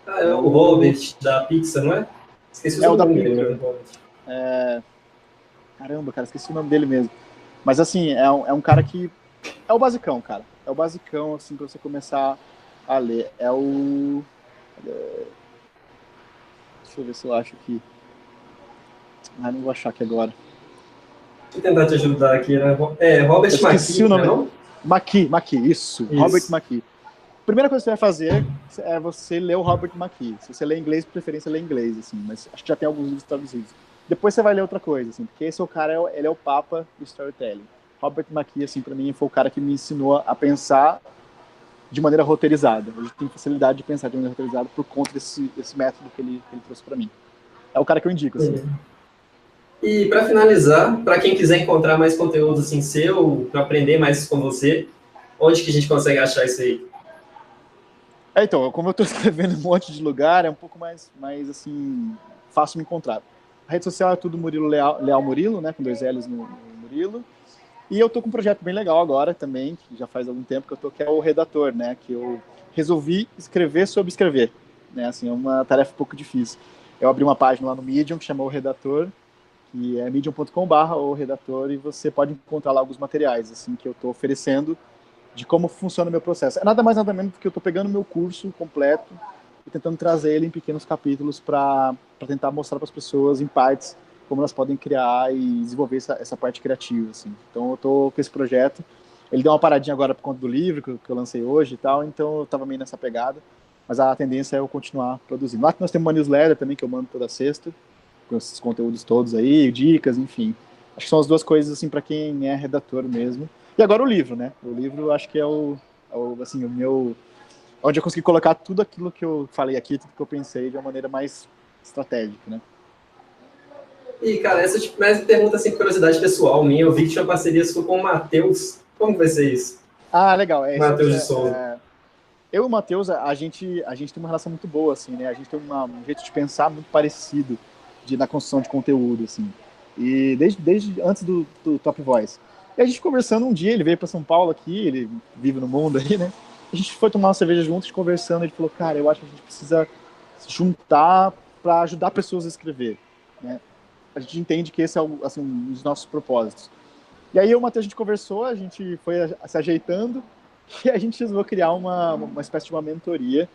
A: Ah, é o Robert da Pixar, não é? Esqueci
B: É o
A: o
B: da
A: nome dele, mas é
B: Pixar.
A: Robert.
B: Caramba, cara, esqueci o nome dele mesmo. Mas, assim, é um cara que... É o basicão, cara. É o basicão, assim, pra você começar a ler. Deixa eu ver se eu acho aqui. Não vou achar aqui agora.
A: Deixa eu tentar te ajudar aqui. Robert
B: Eu esqueci
A: McKee,
B: o nome.
A: não?
B: McKee, isso. Robert
A: Isso.
B: McKee. A primeira coisa que você vai fazer é você ler o Robert McKee. Se você ler inglês, de preferência ler inglês, assim, mas acho que já tem alguns livros traduzidos. Depois você vai ler outra coisa, assim, porque esse é o cara, ele é o papa do storytelling. Robert McKee, assim, para mim, foi o cara que me ensinou a pensar de maneira roteirizada. A gente tem facilidade de pensar de maneira roteirizada por conta desse método que ele trouxe para mim. É o cara que eu indico, assim.
A: E para finalizar, para quem quiser encontrar mais conteúdo assim seu, para aprender mais com você, onde que a gente consegue achar isso aí?
B: Então, como eu estou escrevendo em um monte de lugar, é um pouco mais assim, fácil me encontrar. A rede social é tudo Murilo Leal Murilo, né, com 2 L's no Murilo. E eu tô com um projeto bem legal agora também, que já faz algum tempo que eu tô, que é o Redator, né, que eu resolvi escrever sobre escrever, né, assim, é uma tarefa um pouco difícil. Eu abri uma página lá no Medium que chamou o Redator, que é medium.com/o-redator, e você pode encontrar lá alguns materiais, assim, que eu tô oferecendo de como funciona o meu processo. É nada mais nada menos do que eu estou pegando o meu curso completo e tentando trazer ele em pequenos capítulos para tentar mostrar para as pessoas em partes como elas podem criar e desenvolver essa parte criativa, assim. Então eu estou com esse projeto. Ele deu uma paradinha agora por conta do livro que eu lancei hoje e tal, então eu estava meio nessa pegada, mas a tendência é eu continuar produzindo. Lá que nós temos uma newsletter também que eu mando toda sexta, com esses conteúdos todos aí, dicas, enfim. Acho que são as duas coisas, assim, para quem é redator mesmo. E agora o livro, né? O livro acho que é assim, o meu... Onde eu consegui colocar tudo aquilo que eu falei aqui, tudo que eu pensei de uma maneira mais estratégica, né?
A: E, cara, essa tipo, mais pergunta assim, curiosidade pessoal minha, eu vi que tinha parceria sua com o Matheus. Como vai ser isso?
B: Legal.
A: Matheus de Souza.
B: Eu e o Matheus, a gente tem uma relação muito boa, assim, né? A gente tem um jeito de pensar muito parecido na construção de conteúdo, assim. E desde antes do Top Voice. E a gente conversando um dia, ele veio para São Paulo aqui, ele vive no mundo aí, né? A gente foi tomar uma cerveja juntos, conversando, ele falou, cara, eu acho que a gente precisa se juntar para ajudar pessoas a escrever, né? A gente entende que esse é assim, um dos nossos propósitos. E aí eu e o Matheus, a gente conversou, a gente foi se ajeitando, e a gente resolveu criar uma espécie de uma mentoria.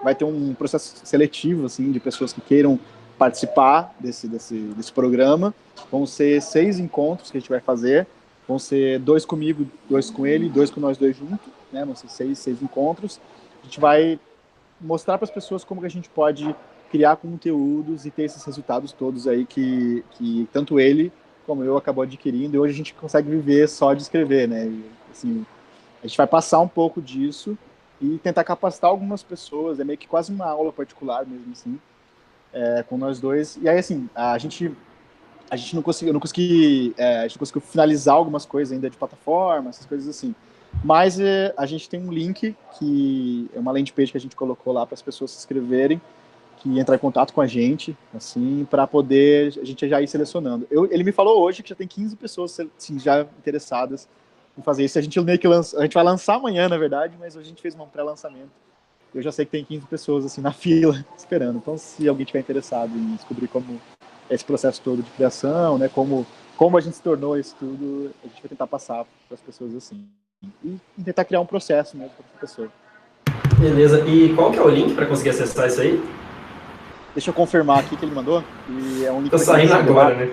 B: Vai ter um processo seletivo, assim, de pessoas que queiram participar desse programa. Vão ser 6 encontros que a gente vai fazer. Vão ser 2 comigo, 2 com ele, 2 com nós dois juntos, né? Vão ser 6 encontros. A gente vai mostrar para as pessoas como que a gente pode criar conteúdos e ter esses resultados todos aí que tanto ele como eu acabou adquirindo. E hoje a gente consegue viver só de escrever, né? E, assim, a gente vai passar um pouco disso e tentar capacitar algumas pessoas, é meio que quase uma aula particular mesmo, assim, com nós dois. E aí, assim, a gente não conseguiu, a gente não conseguiu finalizar algumas coisas ainda de plataforma, essas coisas assim. Mas a gente tem um link, que é uma landing page que a gente colocou lá para as pessoas se inscreverem, que entrar em contato com a gente, assim, para poder a gente já ir selecionando. Ele me falou hoje que já tem 15 pessoas assim, já interessadas em fazer isso. A gente meio que a gente vai lançar amanhã, na verdade, mas hoje a gente fez um pré-lançamento. Eu já sei que tem 15 pessoas assim na fila esperando. Então, se alguém tiver interessado em descobrir como é esse processo todo de criação, né, como a gente se tornou isso tudo, a gente vai tentar passar para as pessoas assim. E tentar criar um processo mesmo para a pessoa.
A: Beleza. E qual que é o link para conseguir acessar isso aí?
B: Deixa eu confirmar aqui que ele mandou. E é um link
A: Tô saindo agora, né?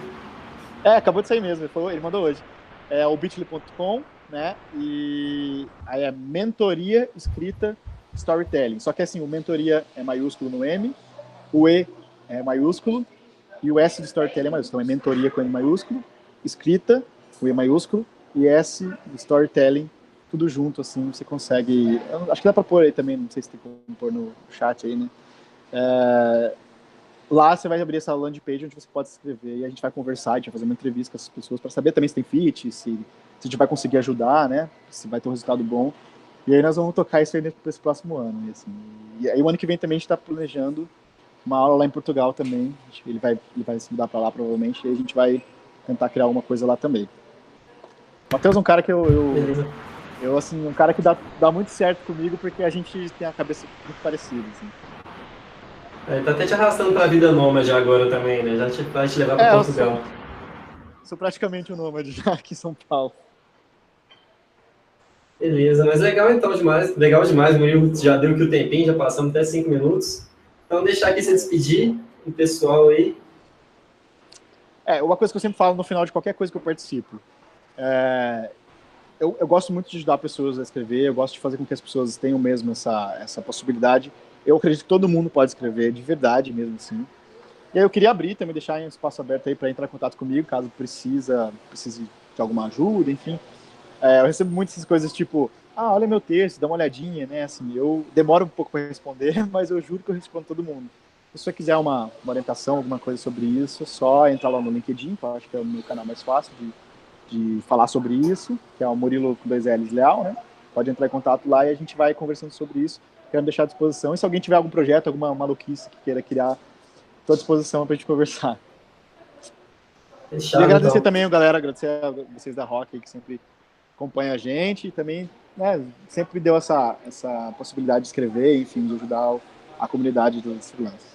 B: Acabou de sair mesmo. Ele mandou hoje. É o bit.ly.com, né? E aí é mentoria escrita storytelling. Só que assim, o mentoria é maiúsculo no M, o E é maiúsculo e o S de storytelling é maiúsculo. Então é mentoria com M maiúsculo, escrita, o E maiúsculo, e S de storytelling, tudo junto, assim, você consegue... Acho que dá para pôr aí também, não sei se tem como pôr no chat aí, né? Lá você vai abrir essa landing page onde você pode se inscrever e a gente vai conversar, a gente vai fazer uma entrevista com essas pessoas para saber também se tem fit, se a gente vai conseguir ajudar, né? Se vai ter um resultado bom. E aí nós vamos tocar isso aí para esse próximo ano. Assim. E aí o ano que vem também a gente está planejando uma aula lá em Portugal também. Ele vai se mudar para lá provavelmente e a gente vai tentar criar alguma coisa lá também. O Matheus é um cara que eu assim, um cara que dá muito certo comigo porque a gente tem a cabeça muito parecida, assim.
A: Ele tá até te arrastando pra vida nômade agora também, né? Já vai te levar pra Portugal.
B: Sou praticamente um nômade já aqui em São Paulo.
A: Beleza, mas legal então demais. Legal demais, Murilo. Já deu aqui o tempinho, já passamos até 5 minutos. Então, deixar aqui se despedir do pessoal aí.
B: Uma coisa que eu sempre falo no final de qualquer coisa que eu participo. Eu gosto muito de ajudar pessoas a escrever, eu gosto de fazer com que as pessoas tenham mesmo essa possibilidade. Eu acredito que todo mundo pode escrever, de verdade mesmo assim. E aí eu queria abrir também, deixar um espaço aberto aí para entrar em contato comigo, caso precise de alguma ajuda, enfim. Eu recebo muitas coisas tipo, olha meu texto, dá uma olhadinha, né? Assim, eu demoro um pouco para responder, mas eu juro que eu respondo todo mundo. Se você quiser uma orientação, alguma coisa sobre isso, é só entrar lá no LinkedIn, que eu acho que é o meu canal mais fácil de falar sobre isso, que é o Murilo com 2 L's Leal, né? Pode entrar em contato lá e a gente vai conversando sobre isso. Quero deixar à disposição. E se alguém tiver algum projeto, alguma maluquice que queira criar, estou à disposição para a gente conversar.
A: Fechado,
B: e agradecer
A: então.
B: também, galera, agradecer a vocês da Rock que sempre acompanham a gente e também, né, sempre me deu essa possibilidade de escrever, enfim, de ajudar a comunidade dos freelancers.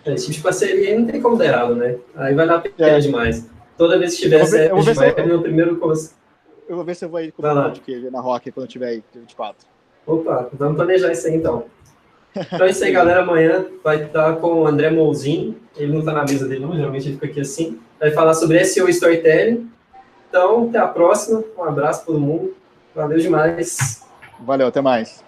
A: Esse tipo de parceria não tem como dar errado, né? Aí vai dar pena demais. Toda vez que tiver Sérgio, vai no primeiro curso.
B: Eu vou ver se eu vou ir comer um pão de queijo na Rock quando eu tiver aí, 24.
A: Opa, vamos planejar isso aí então. Então é isso aí, galera. Amanhã vai estar com o André Mouzin. Ele não está na mesa dele, não, geralmente ele fica aqui assim. Vai falar sobre SEO e Storytelling. Então, até a próxima. Um abraço para todo mundo. Valeu demais.
B: Valeu, até mais.